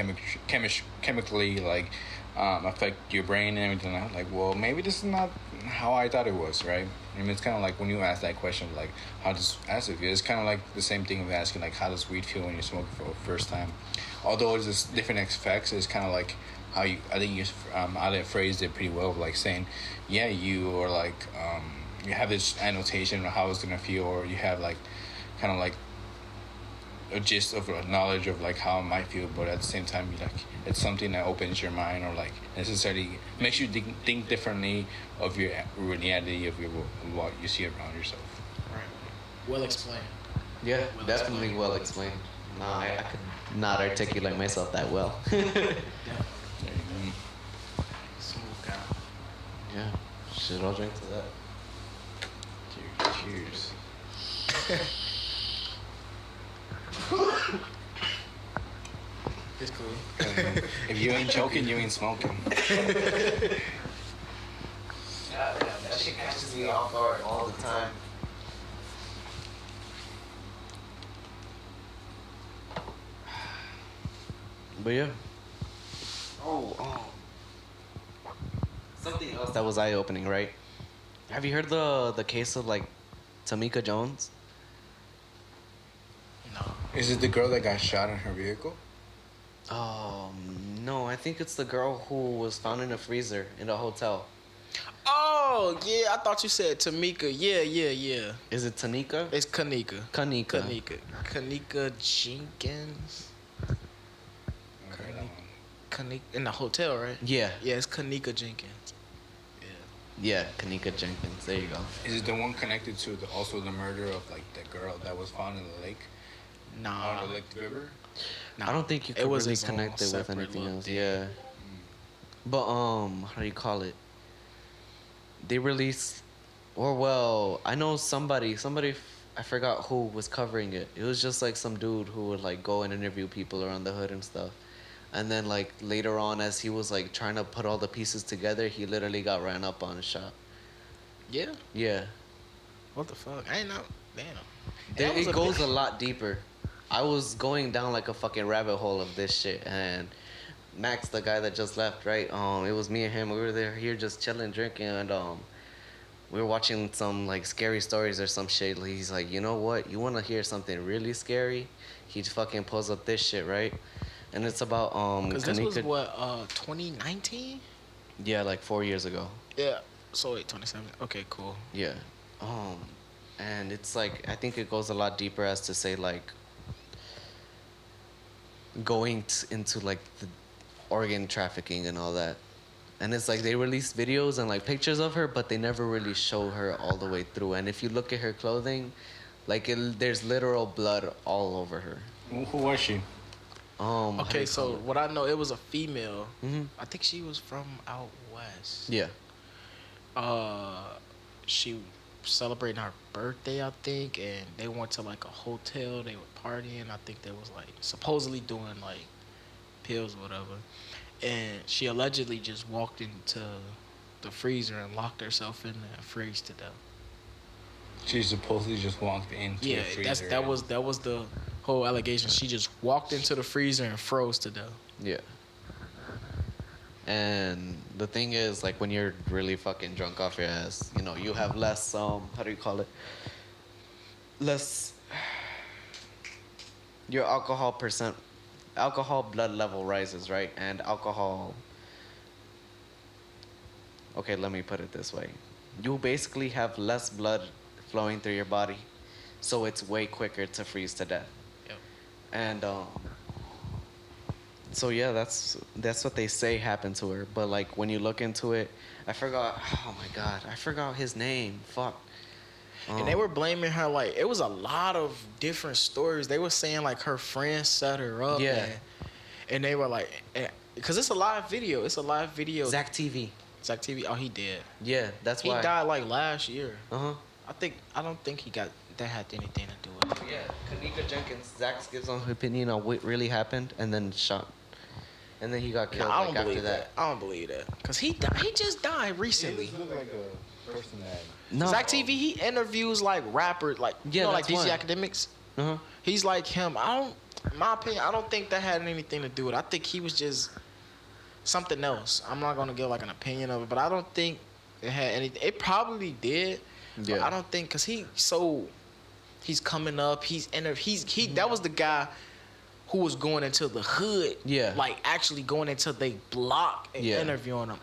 chemically like affect your brain and everything. I'm like, well, maybe this is not how I thought it was, right? I mean, it's kind of like when you ask that question, like, how does acid feel? It's kind of like the same thing of asking, like, how does weed feel when you smoke it for the first time? Although it's just different effects, it's kind of like how you, I think you, I phrased it pretty well, like saying, yeah, you are like, you have this annotation of how it's gonna feel, or you have like, kind of like a gist of a knowledge of like how it might feel, but at the same time, you like it's something that opens your mind or like necessarily makes you think differently of your reality of your what you see around yourself. Right. Well explained. Yeah, definitely well explained. Nah, I could not articulate myself that well. Definitely. Smooth guy. Yeah, shit, I'll drink to that. Cheers. It's cool. If you ain't choking, you ain't smoking. God damn, that shit catches me off guard all the time. But yeah. Oh. Something else that was eye opening, right? Have you heard the case of like Tamika Jones? No. Is it the girl that got shot in her vehicle? No, I think it's the girl who was found in a freezer in a hotel. Oh, yeah, I thought you said Tamika. Yeah. Is it Tanika? It's Kanika. Kanika. Kanika Jenkins. Okay, that one. Kanika in the hotel, right? Yeah. Yeah, it's Kanika Jenkins. Yeah, Kanika Jenkins. There you go. Is it the one connected to also the murder of like the girl that was found in the lake? Nah. On the Lake River? I don't think you could really connect it with anything else. Yeah. But how do you call it? They released, or well, I know somebody, I forgot who was covering it. It was just like some dude who would like go and interview people around the hood and stuff. And then like later on, as he was like trying to put all the pieces together, he literally got ran up on and shot. Yeah? Yeah. What the fuck? I ain't know. Damn. It goes a lot deeper. I was going down like a fucking rabbit hole of this shit, and Max, the guy that just left, right? It was me and him. We were there here just chilling, drinking, and we were watching some like scary stories or some shit. He's like, you know what? You want to hear something really scary? He fucking pulls up this shit, right? And it's about Because this was what 2019. Yeah, like 4 years ago. Yeah. So wait, 27. Okay, cool. Yeah. And it's like I think it goes a lot deeper as to say like going into like the organ trafficking and all that. And it's like they release videos and like pictures of her, but they never really show her all the way through. And if you look at her clothing, like there's literal blood all over her. Who was she? Okay, so what I know, it was a female. Mm-hmm. I think she was from out west. Yeah. She celebrating her birthday, I think, and they went to like a hotel. They were partying. I think they was like supposedly doing like pills or whatever. And she allegedly just walked into the freezer and locked herself in there and freezed to death. She supposedly just walked into the freezer. that was the whole allegation. She just walked into the freezer and froze to death. Yeah. And the thing is, like, when you're really fucking drunk off your ass, you know, you have less, how do you call it? Less, your alcohol blood level rises, right? And alcohol, okay, let me put it this way. You basically have less blood flowing through your body, so it's way quicker to freeze to death. Yep. And, so yeah, that's what they say happened to her. But like when you look into it, I forgot. Oh my god, I forgot his name. Fuck. And they were blaming her like it was a lot of different stories. They were saying like her friends set her up. Yeah. And they were like, because it's a live video. It's a live video. Zach TV. Zach TV. Oh, he did. Yeah, that's why. He died like last year. Uh huh. I don't think he got that had anything to do with it. Yeah, Kanika Jenkins. Zach gives on her opinion on what really happened, and then shot, and then he got No, killed I like don't after believe that. that. I don't believe that because he just died He recently. just looked like a person that. No. Zach TV, he interviews like rappers, like Yeah, like that's DC why. Academics. Uh-huh. He's like him. I don't, in my opinion, I don't think that had anything to do with it. I think he was just something else. I'm not gonna give like an opinion of it, but I don't think it had anything. It probably did, but Yeah. I don't think because he's coming up. He that was the guy who was going into the hood. Yeah. Like actually going into the block and Yeah. interviewing him.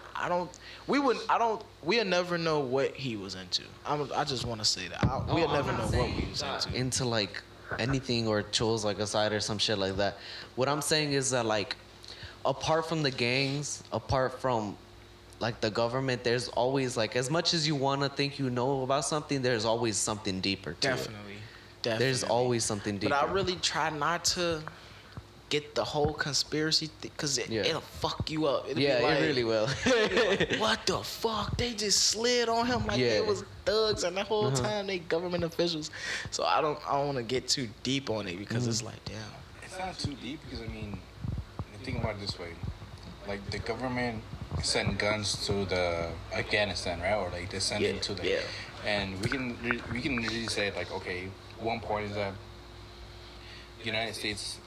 We'll never know what he was into. I just want to say that. We'll I'm never not know what saying we he's was not into. into like anything or chose like a side or some shit like that. What I'm saying is that like apart from the gangs, apart from like the government, there's always like as much as you want to think you know about something, there's always something deeper to it. Definitely. There's always something deeper. But I really try not to get the whole conspiracy because Yeah. it'll fuck you up. It'll Yeah, be like, it really will. what the fuck? They just slid on him like Yeah. they was thugs, and the whole time they government officials. So I don't want to get too deep on it because it's like, damn. It's not too deep because I mean, think about it this way: like the government sent guns to the Afghanistan, right? Or like they sent it to the, and we can really say like, okay, one point is that the United States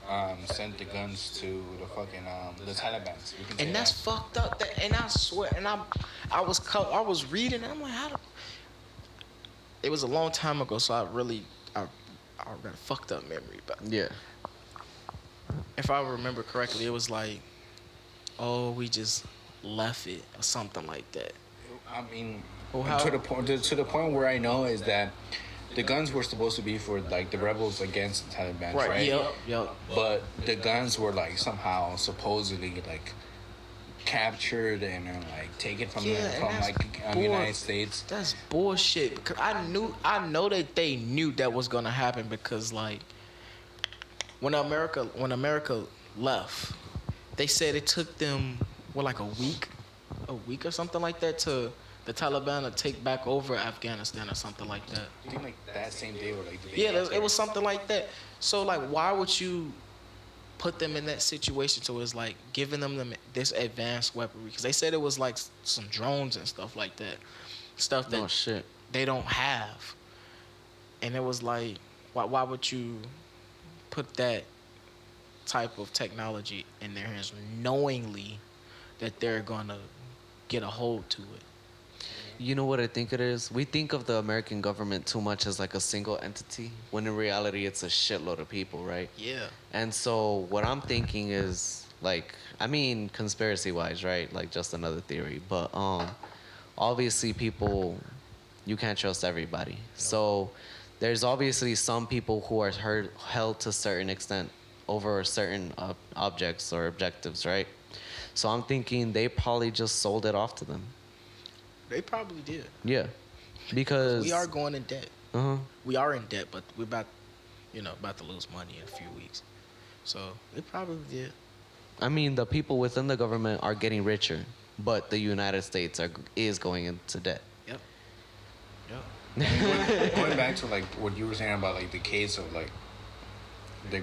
sent the guns to the fucking the Taliban. We can say And that's that. fucked up. And I swear, and I was reading, and I'm like, how? It was a long time ago, so I got a fucked up memory. But Yeah. if I remember correctly, it was like, oh, we just left it or something like that. I mean, Oh, how- to the point where I know is that the guns were supposed to be for like the rebels against the Taliban, right? Yep. But the guns were like somehow supposedly like captured and like taken from Yeah, and that's like bull- United States. That's bullshit. Because I know that they knew that was gonna happen because like when America left, they said it took them like a week or something like that to the Taliban to take back over Afghanistan or something like that. I think like that same day or like the day Yeah, after. it was something like that. So like, why would you put them in that situation? So it's like giving them this advanced weaponry because they said it was like some drones and stuff like that, stuff that Oh shit. they don't have. And it was like, why would you put that type of technology in their hands knowingly that they're gonna get a hold to it? You know what I think it is? We think of the American government too much as like a single entity, when in reality it's a shitload of people, right? Yeah. And so what I'm thinking is like, I mean, conspiracy wise, right? Like just another theory, but obviously people, you can't trust everybody. So there's obviously some people who are held to a certain extent over certain objects or objectives, right? So I'm thinking they probably just sold it off to them. They probably did. Yeah, because We are going in debt. Uh-huh. We are in debt, but we're about to lose money in a few weeks. So they probably did. I mean, the people within the government are getting richer, but the United States is going into debt. Yep. Going back to like what you were saying about like the case of like the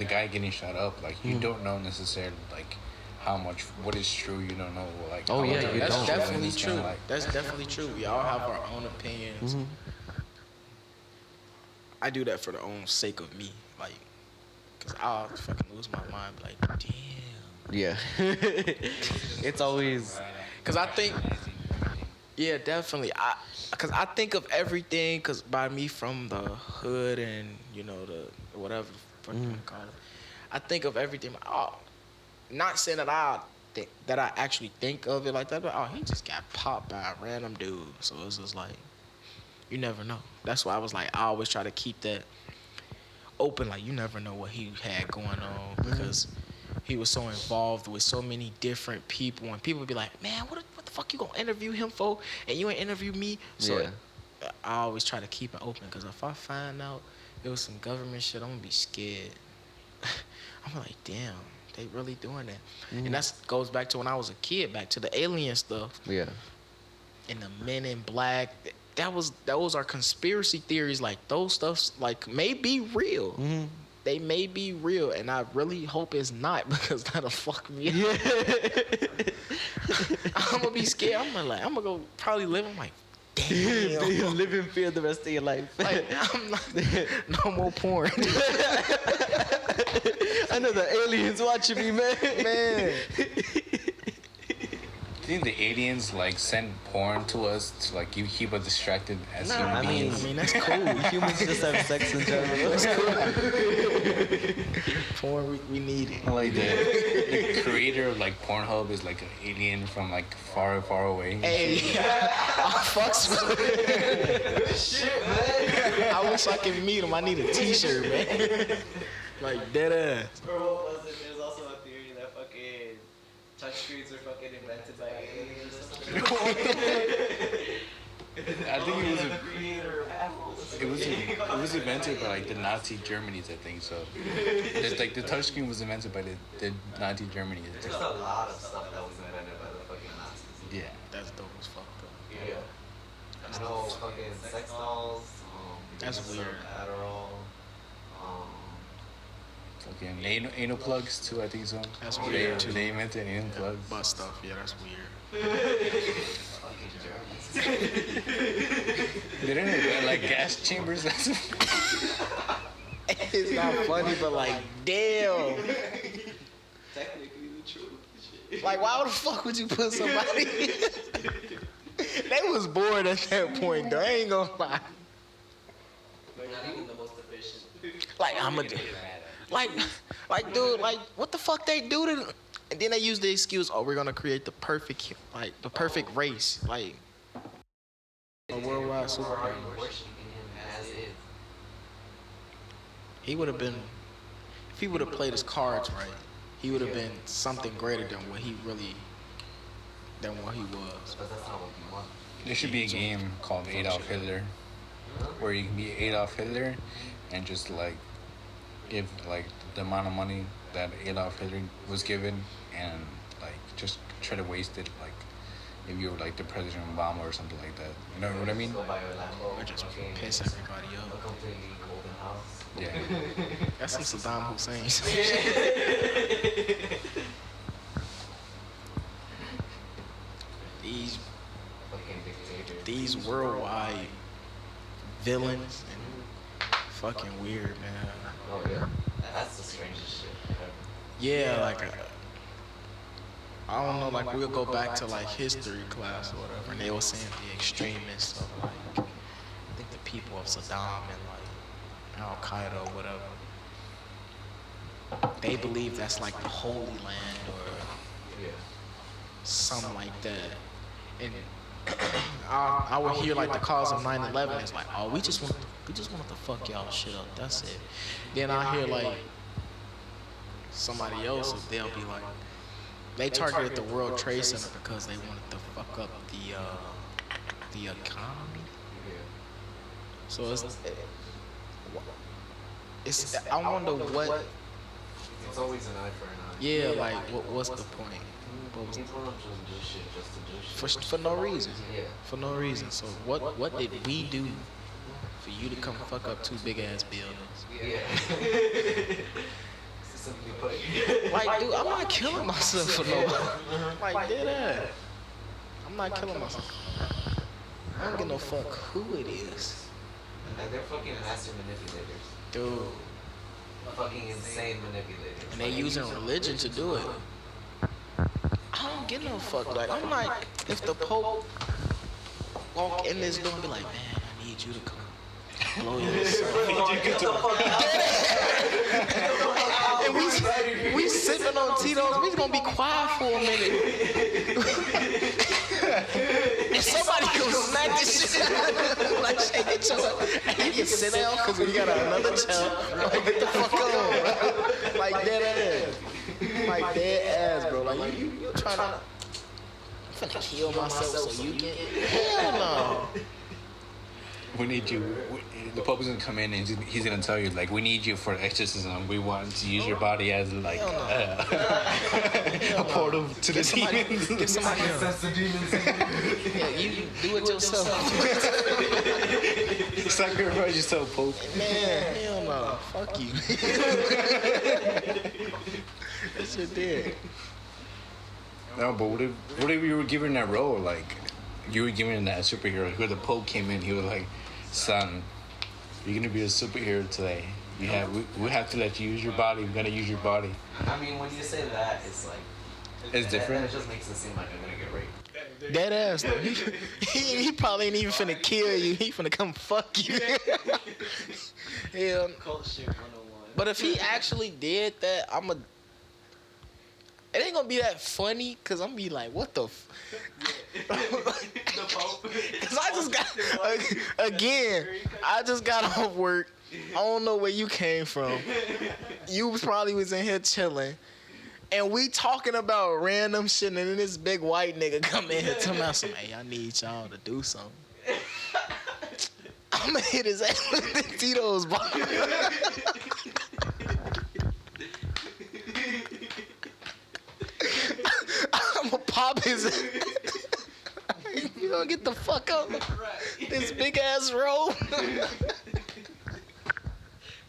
guy getting shot up, like you don't know necessarily like how much what is true. You don't know like. Oh, how yeah, much of you it is That's don't. true, and definitely it's kinda true. like- That's definitely true. We all have our own opinions. Mm-hmm. I do that for the own sake of me, like, cause I'll fucking lose my mind, like, damn. Yeah, it's always Cause I think, yeah, definitely. Cause I think of everything, cause by me from the hood and the whatever the fuck you wanna call it, I think of everything. Oh, not saying that I actually think of it like that, but he just got popped by a random dude. So it's just like, you never know. That's why I was like, I always try to keep that open. Like, you never know what he had going on because he was so involved with so many different people, and people would be like, man, what the fuck you gonna interview him for, and you ain't interview me? So Yeah. I always try to keep it open because if I find out it was some government shit, I'm gonna be scared. I'm like, damn, they really doing that. And that goes back to when I was a kid, back to the alien stuff yeah. and the Men in Black. those are conspiracy theories. Like those stuffs like may be real. Mm-hmm. They may be real, and I really hope it's not because that'll fuck me up. Yeah. I'm gonna be scared. I'm gonna go probably live. I'm like, You'll damn. live in fear the rest of your life. Like, I'm not, no more porn. I know the aliens watching me, man. Man. Do you think the aliens like send porn to us to like keep us distracted as human I mean, beings? That's cool. Humans just have sex in general. Porn, we need it. Like the creator of like Pornhub is like an alien from like far away. Hey, I fucks with it. Shit, man. I wish I could meet him. I need a T-shirt, man. Like dead ass. Or what was it? There's also a theory that fucking touchscreens are fucking invented by aliens or something. I think it was a, creator of apples. it was invented by like the Nazi Germany's, I think so. It's like the touchscreen was invented by the Nazi Germany. There's a lot of stuff that was invented by the fucking Nazis. Yeah. That's dope as fuck though. Yeah. I know fucking sex dolls. That's some weird. Adderall. Fucking anal plugs too, I think so. That's weird, too. They invented anal plugs. Butt stuff. Yeah, that's weird. Fucking Germans. They didn't invent like gas chambers. It's not funny, but like, damn. Technically the truth. Shit. Like, why the fuck would you put somebody? They was bored at that point, though. I ain't gonna lie. They're not even the most efficient. Like, I'ma do. Like, dude, like, what the fuck they do to? And then they use the excuse, oh, we're gonna create the perfect race, like a worldwide superhero. Worshiping him as is. He would have been, if he would have played his cards right, he would have been something greater than what he was. But that's not what we want. There should be a game called Adolf Hitler, where you can be Adolf Hitler and just like give like the amount of money that Adolf Hitler was given and like just try to waste it like if you were like the President Obama or something like that. You know what I mean? Go buy a Lambo. Or just fucking piss everybody a up. completely golden house. Yeah. That's some Saddam Hussein. Fucking dictator. These worldwide villains and fucking weird, man. Oh yeah. That's the strangest shit ever. Yeah, like I don't know, like we'll go back to like history class or whatever, and they were saying the extremists of like I think the people of Saddam and like Al Qaeda or whatever. They believe that's like the Holy Land or Yeah. something like that. And I would hear like the cause of 9/11. It's like, oh, we just wanted to fuck y'all shit up. That's it. Then I hear like somebody else, they'll be like, they targeted the World Trade Center because they wanted to fuck up the economy. Yeah. So I wonder what. It's always an eye for an eye. Yeah, like what's the point? People don't just do shit just to do shit. For no reason. Yeah. For no reason. So what did we do for you to come fuck up two big ass buildings? Yeah. Simply put. Like, dude, I'm not killing myself for no. Like, dead ass. I'm not killing myself. I don't give no fuck who it is, And they're fucking master manipulators. dude. Fucking insane manipulators. And they using religion to do it. I don't give no fuck. Like, I'm like, if the Pope walk in this door and be like, man, I need you to come blow yourself. And we sipping on Tito's. We gonna be quiet for a minute. And somebody go smack this shit out. Like, shake it, and you can sit down because we got another child. Like, get the fuck on, bro. Like, dead ass. Like, dead ass, bro. Like, you trying to. I'm finna kill myself so you can. Hell no. we need you. The Pope is gonna come in and he's gonna tell you like, we need you for exorcism. We want to use your body as like a portal to the demons. Get somebody else. That's the demons. Yeah, you do it yourself. Sacrifice yourself, Pope. Man, hell no. Fuck you. That shit dead. No, but what if you were given that role? Like, you were given that superhero. Where the Pope came in, he was like, "Son, you're gonna be a superhero today. We have to let you use your body. We're gonna use your body." I mean, when you say that, it's like It's different. It just makes it seem like I'm gonna get raped. Dead ass though. He probably ain't even finna kill you. He finna come fuck you. Hell. Cult shit 101. But if he actually did that, it ain't gonna be that funny, cause I'm gonna be like, what the The Pope. Cause I just got, again, I just got off work. I don't know where you came from. You probably was in here chilling. And we talking about random shit, and then this big white nigga come in here telling me, hey, I need y'all to do something. I'm gonna hit his ass with the Tito's bottle. I'm gonna pop his ass. You gonna get the fuck out this big ass robe.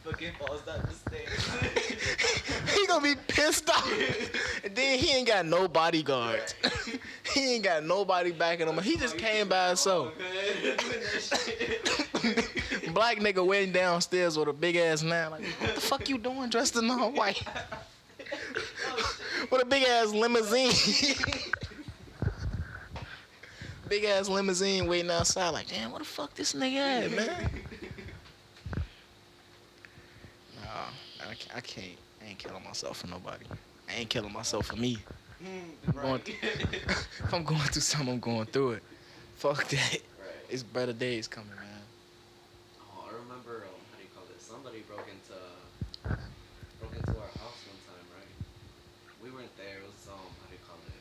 Fucking falls down the stairs. He gonna be pissed off. And then he ain't got no bodyguards. He ain't got nobody backing him. He just came by himself. Black nigga waiting downstairs with a big ass knife. Like, what the fuck you doing dressed in all white? With a big ass limousine. Big ass limousine waiting outside. Like, damn, what the fuck this nigga at, man? Nah, I can't. I ain't killing myself for nobody. I ain't killing myself for me. If I'm going through something, I'm going through it. Fuck that. Right. It's better days coming, man. Oh, I remember, how do you call it? Somebody broke into our house one time, right? We weren't there. It was, how do you call it?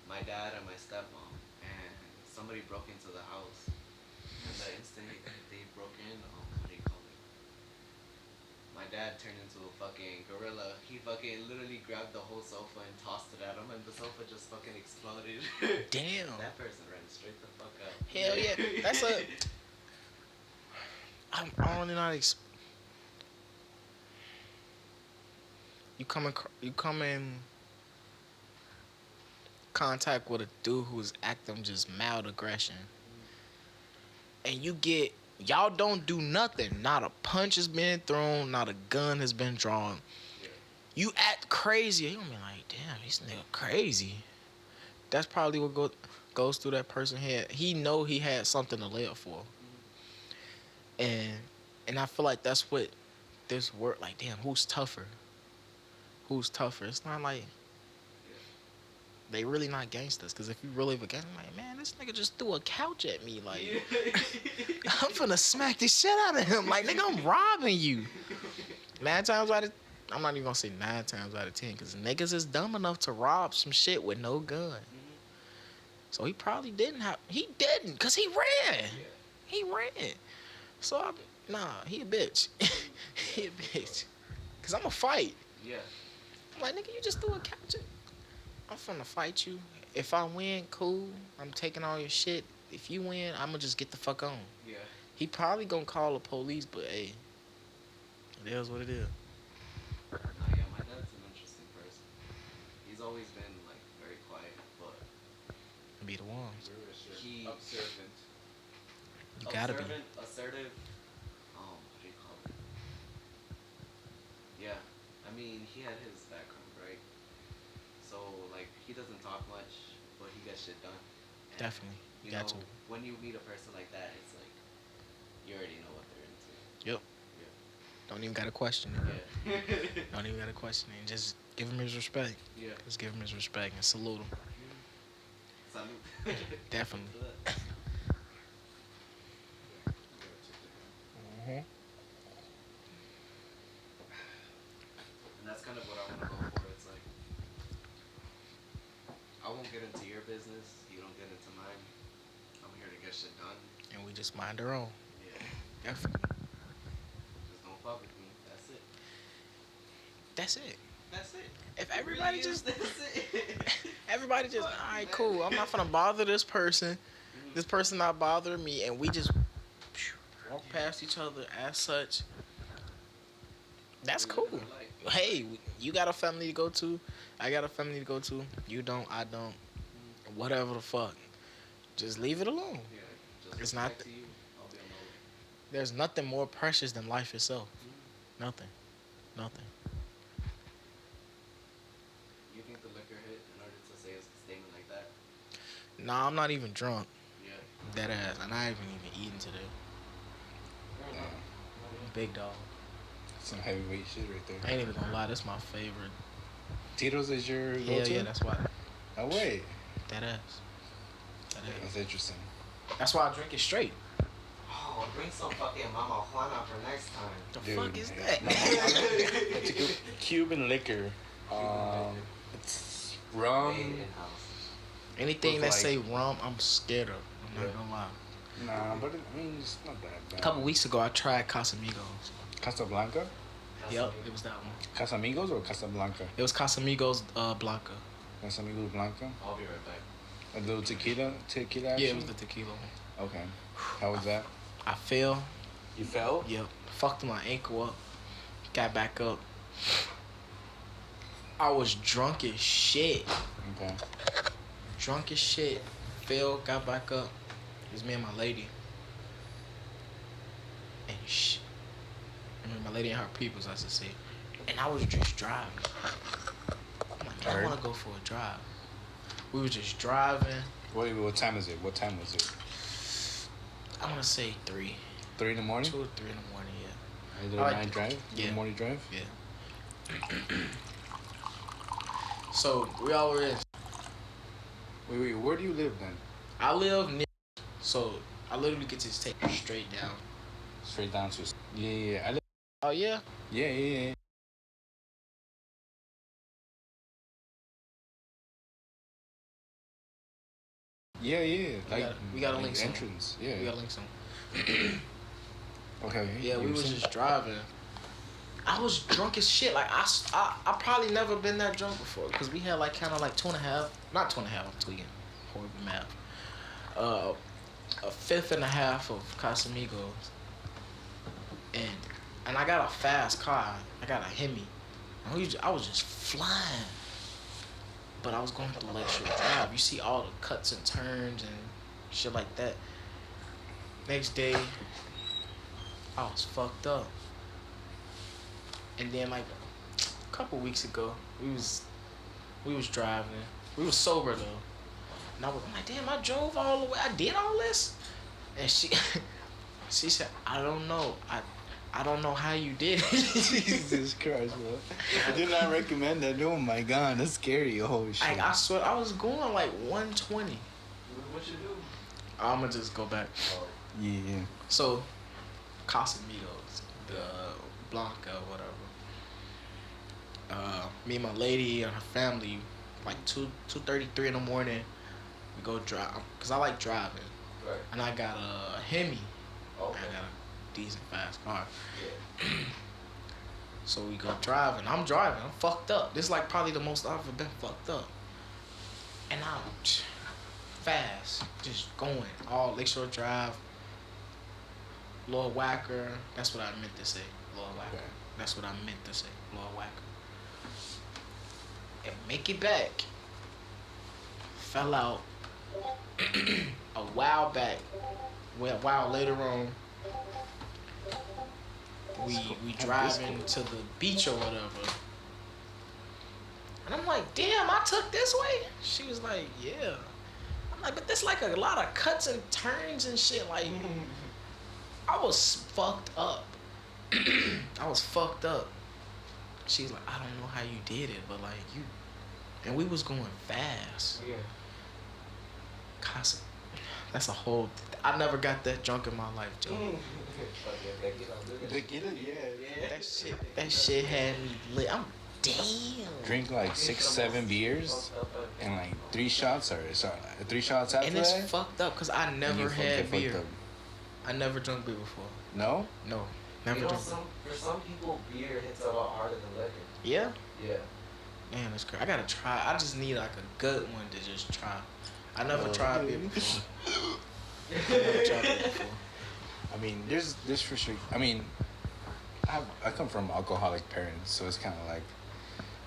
My dad and my stepmom. And somebody broke into the house. And the instant they broke in, how do you call it? My dad turned into a fucking gorilla. He fucking literally grabbed the whole sofa and tossed it at him, and the sofa just fucking exploded. Damn. That person ran straight the fuck up. Hell yeah. That's a... I don't know how to you come in contact with a dude who's acting just mild aggression, and y'all don't do nothing. Not a punch has been thrown, not a gun has been drawn. Yeah. You act crazy. You gonna be like, damn, this nigga crazy. That's probably what goes through that person's head. He know he had something to live for, and I feel like that's what this work. Like, damn, who's tougher? Who's tougher? It's not like they really not gangsters. Cause if you really were gangster, like, man, this nigga just threw a couch at me. Like, I'm finna smack the shit out of him. Like, nigga, I'm robbing you. 9 times out of, I'm not even gonna say 9 times out of 10, cause niggas is dumb enough to rob some shit with no gun. So he probably didn't have. He didn't, cause he ran. He ran. So he a bitch. He a bitch. Cause I'ma fight. Yeah. I'm like, nigga, you just threw a couch at. I'm finna fight you. If I win, cool. I'm taking all your shit. If you win, I'ma just get the fuck on. Yeah. He probably gonna call the police, but hey, it is what it is. Nah, yeah, my dad's an interesting person. He's always been like very quiet, but Be the ones. he observant. You gotta be. assertive. What do you call it? Yeah, I mean, he had his background, right? So like, he doesn't talk much, but he gets shit done. And, Definitely. You Got know, to. when you meet a person like that, it's like you already know what they're into. Yep. Don't even gotta question it. Yeah. Don't even gotta question it. Just give him his respect. Yeah. Just give him his respect and salute him. Salute. Definitely. And that's kind of what I want to go for. It's like, I won't get into your business. You don't get into mine. I'm here to get shit done. and we just mind our own. Yeah. Definitely. Just don't fuck with me. That's it. That's it. That's it. If It everybody really is. just, That's it. everybody just, Fuck all you, right, man. cool. I'm not gonna bother this person. Mhm. This person not bothering me, and we just walk Yeah. past each other as such. That's We living cool. our life. Hey, you got a family to go to. I got a family to go to. You don't. I don't. Whatever the fuck. Just leave it alone. Yeah. Just It's not. respect to you. I'll be on my way. There's nothing more precious than life itself. Mhm. Nothing. Nothing. You think the liquor hit in order to say a statement like that? Nah, I'm not even drunk. Yeah. Dead ass. And I haven't even eaten today. Damn. Big dog. Some heavyweight shit right I there. ain't even gonna lie. That's my favorite. Tito's is your Hell go-to? yeah. That's why. Oh, wait. Dead ass. Dead ass. That's interesting. That's why I drink it straight. Oh, bring some fucking Mama Juana for next time. The Dude, fuck is yeah. that? It's a Cuban liquor. It's rum. Made in-house. Anything With, that like- say rum, I'm scared of. I'm not Yeah. gonna lie. Nah, but I mean, it's not that bad. A couple weeks ago, I tried Casamigos. Casablanca? Yep, it was that one. Casamigos or Casablanca? It was Casamigos Blanca. Casamigos Blanca. I'll be right back. A little tequila Yeah, action? it was the tequila one. Okay. How was that? I fell. You fell? Yep. Fucked my ankle up. Got back up. I was drunk as shit. Okay. Drunk as shit. Fell, got back up. It was me and my lady. And I mean, my lady and her peoples, I should say. And I was just driving. I'm like, man, I want to go for a drive. We were just driving. Wait, what time is it? What time was it? I want to say 3. 3 in the morning? 2 or 3 in the morning, yeah. A little I like night it. drive? Yeah. Morning drive? Yeah. So, we all were in. Wait, where do you live then? I live near, so I literally get to just take it straight down. Straight down to... Yeah. I live... Oh, yeah? Yeah. Yeah. We gotta link some. entrance. Yeah. We gotta link some. Okay. Yeah, we you was see? just driving. I was drunk as shit. Like, I probably never been that drunk before. Because we had, like, kind of like 2.5. Not 2.5, I'm tweaking. Horrible math. A fifth and a half of Casamigos. And I got a fast car. I got a Hemi. I was just flying. But I was going through Lakeshore Drive. You see all the cuts and turns and shit like that. Next day, I was fucked up. And then like a couple weeks ago, we was driving. We was sober though. And I'm like, damn, I drove all the way. I did all this. And she said, I don't know. I don't know how you did it. Jesus Christ, bro. I do not recommend that. Oh my God, that's scary. Oh shit. Like, I swear, I was going like 120. What you do? I'm gonna just go back. Yeah. So, Casamigos, the Blanca, whatever. Me and my lady and her family, like 2:33 in the morning, we go drive. Cause I like driving, Right. and I got a Hemi. Okay. I got a decent fast car. Yeah. So we go driving. I'm driving. I'm fucked up. This is like probably the most I've ever been fucked up. And I'm fast, just going all Lakeshore Drive. Lord Whacker. That's what I meant to say. Lord Whacker. Okay. That's what I meant to say. Lord Whacker. And make it back. Fell out a while back. Well, a while later on. We driving to the beach or whatever. And I'm like, damn, I took this way? She was like, yeah. I'm like, but there's like a lot of cuts and turns and shit. Like, I was fucked up. I was fucked up. She's like, I don't know how you did it, but like you. And we was going fast. Yeah. That's a whole. I never got that drunk in my life, Joe. That shit had me lit. I'm damn. Drink like 6-7 beers and like 3 shots or 3 shots after And it's that. fucked up because I and never you had get fucked beer. up. I never drunk beer before. No? No, never drunk. For some people, beer hits a lot harder than liquor. Yeah. Yeah. Man, that's crazy. I gotta try. I just need like a good one to just try. I never tried beer before. I never tried beer before. I mean, there's for sure. I mean, I come from alcoholic parents, so it's kind of like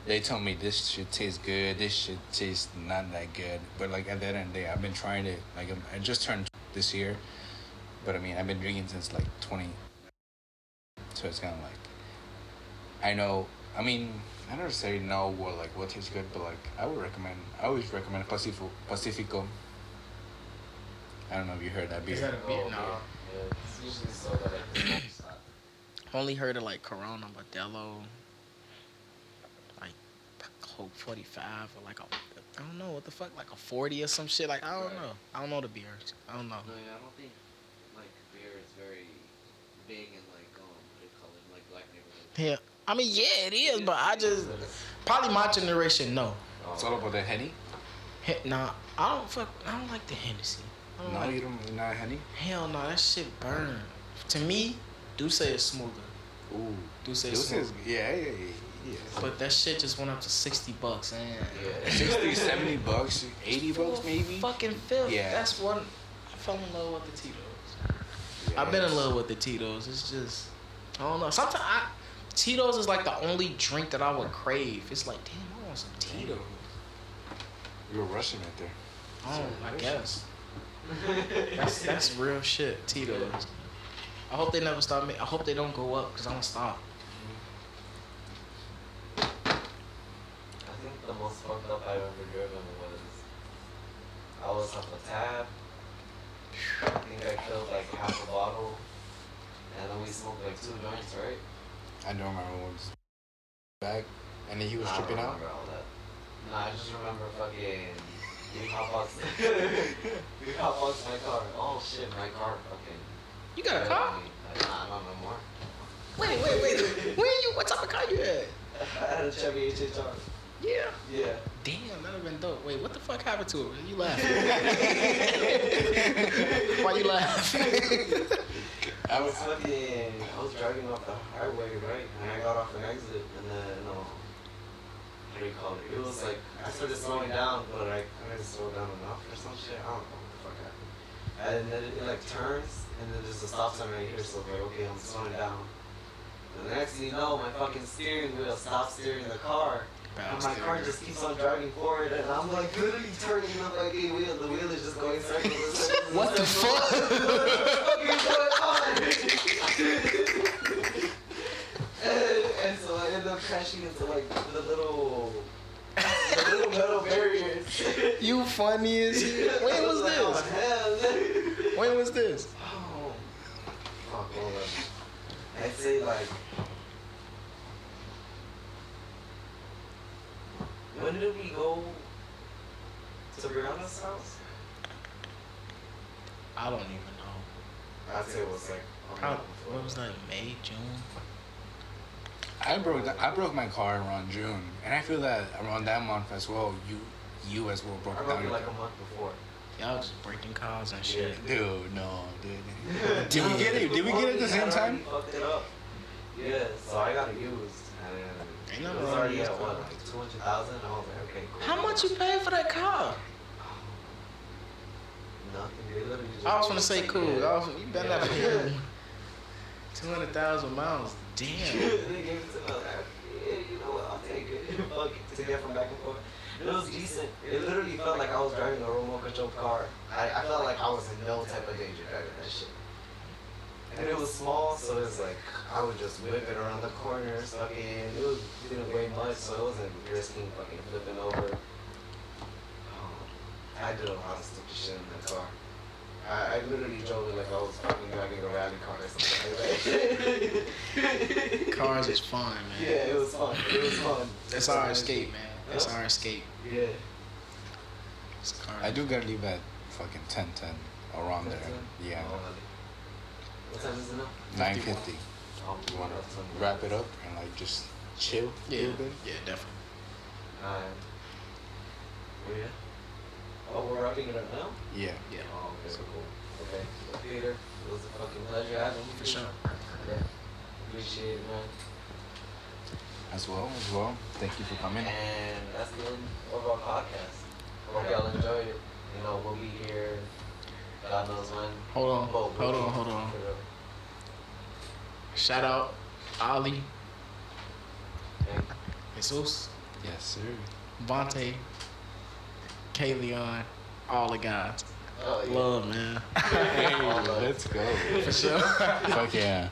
they tell me this shit tastes good, this shit tastes not that good. But like at the end of the day, I've been trying it. Like I just turned this year, but I mean I've been drinking since like 20. So it's kind of like I know. I mean, I don't necessarily know what tastes good, but like I always recommend Pacifico. I don't know if you heard that beer. Is that a beer? Oh, No. yeah. It's usually sold at like the smoke shop. Only heard of like Corona, Modelo, like Coke 45 or like I don't know what the fuck, like a 40 or some shit. Like I don't know. I don't know the beers. I don't know. No, yeah, I don't think like beer is very big in like what do you call it, like black neighborhoods. Yeah. I mean, yeah, it is, but I just probably my generation. No. It's all about the Henny. Nah, I don't like the Hennessy. I don't No, like, you're not Henny. hell no, that shit burn. To me, Douce is smoother. Ooh, Douce is this smoother. is yeah. But that shit just went up to $60, and Yeah. 60, 70 bucks, 80 bucks maybe. fucking filth. Yeah. That's one. I fell in love with the Tito's. Yeah, I've been in love with the Tito's. It's just, I don't know. Sometimes Tito's is like the only drink that I would crave. It's like, damn, I want some Tito's. You're Russian right there. Oh, I guess. That's real shit. Tito's. I hope they never stop. I hope they don't go up because I'm gonna stop. I think the most fucked up I've ever driven was I was up a tab. I think I killed like half a bottle, and then we smoked like 2 joints, right? I don't remember once. Back, and then he was Nah, I don't tripping out. remember all that. Nah, I just remember fucking we hotboxed my car. Oh shit, my car fucking. You got a car? Nah, not no more. Wait. Where you? What type of car you had? I had a Chevy HHR. Yeah. Yeah. Damn, that'd have been dope. Wait, what the fuck happened to it? You laughing? Why you laughing? I was driving off the highway, right? And I got off an exit, and then, what do you call it? It was like, I started slowing down, but I didn't slow down enough or some shit. I don't know what the fuck happened. And then it like turns, and then there's a stop sign right here, so like, okay, I'm slowing down. And the next thing you know, my fucking steering wheel stops steering the car. And my car just keeps on driving forward, and I'm like literally turning the fucking wheel. The wheel is just going circles. What the fuck? And so I ended up crashing into like the little metal barriers. You funny as shit. When was like, this? Oh, hell. When was this? Oh, fuck, hold up. I'd say like. When did we go to Brianna's house? I don't even know. I'd say it was like. What was that? May, June? I broke my car around June, and I feel that around that month as well, you as well broke I down broke it your like a month before. Y'all just breaking cars and shit. Dude, no, dude. Did we get it? Did we get it at the same time? Fucked it up. Yeah, so I got it used. Ain't It nothing was wrong already with at used what, cars. like 200,000? I was like, okay, cool. How much you paid for that car? Nothing. They literally just. I was gonna say cool. Yeah. You better not pay 200,000 miles. Damn. They gave it to me. I was like, yeah, you know what? I'll take it. Fuck it. To get from back and forth. It was decent. It literally felt like I was driving a remote control car. I felt like I was in no type of danger driving that shit. And it was small, so it's like I would just whip it around the corners, fucking. It didn't weigh much, so it wasn't risking fucking flipping over. I did a lot of stupid shit in that car. I literally drove it like I was fucking driving a rally car or something like that. Cars is fun, man. Yeah, it was fun. It was fun. That's our escape, man. That's our escape. Yeah. It's cars. I do gotta leave at fucking 10:10 around there. Yeah, Oh, what time is it now? 9:50. Oh, You wanna wrap it up and like just chill a Yeah, little bit? yeah, definitely. Oh, yeah. Oh, we're wrapping it up now? Yeah. Yeah. Oh, okay. So cool. Okay. Well, Peter, it was a fucking pleasure having you. For sure. Yeah. Appreciate it, man. As well. Thank you for coming. And that's the end of our podcast. Hope y'all enjoyed it. You know, we'll be here. God knows when. Hold on. But we'll Hold on. be for real. Shout out Ali, Thank you. Jesus, Yes, sir. Vontae, Kayleon, all the guys. Oh, yeah. Love, man. Hey, let's go. For sure. Fuck yeah.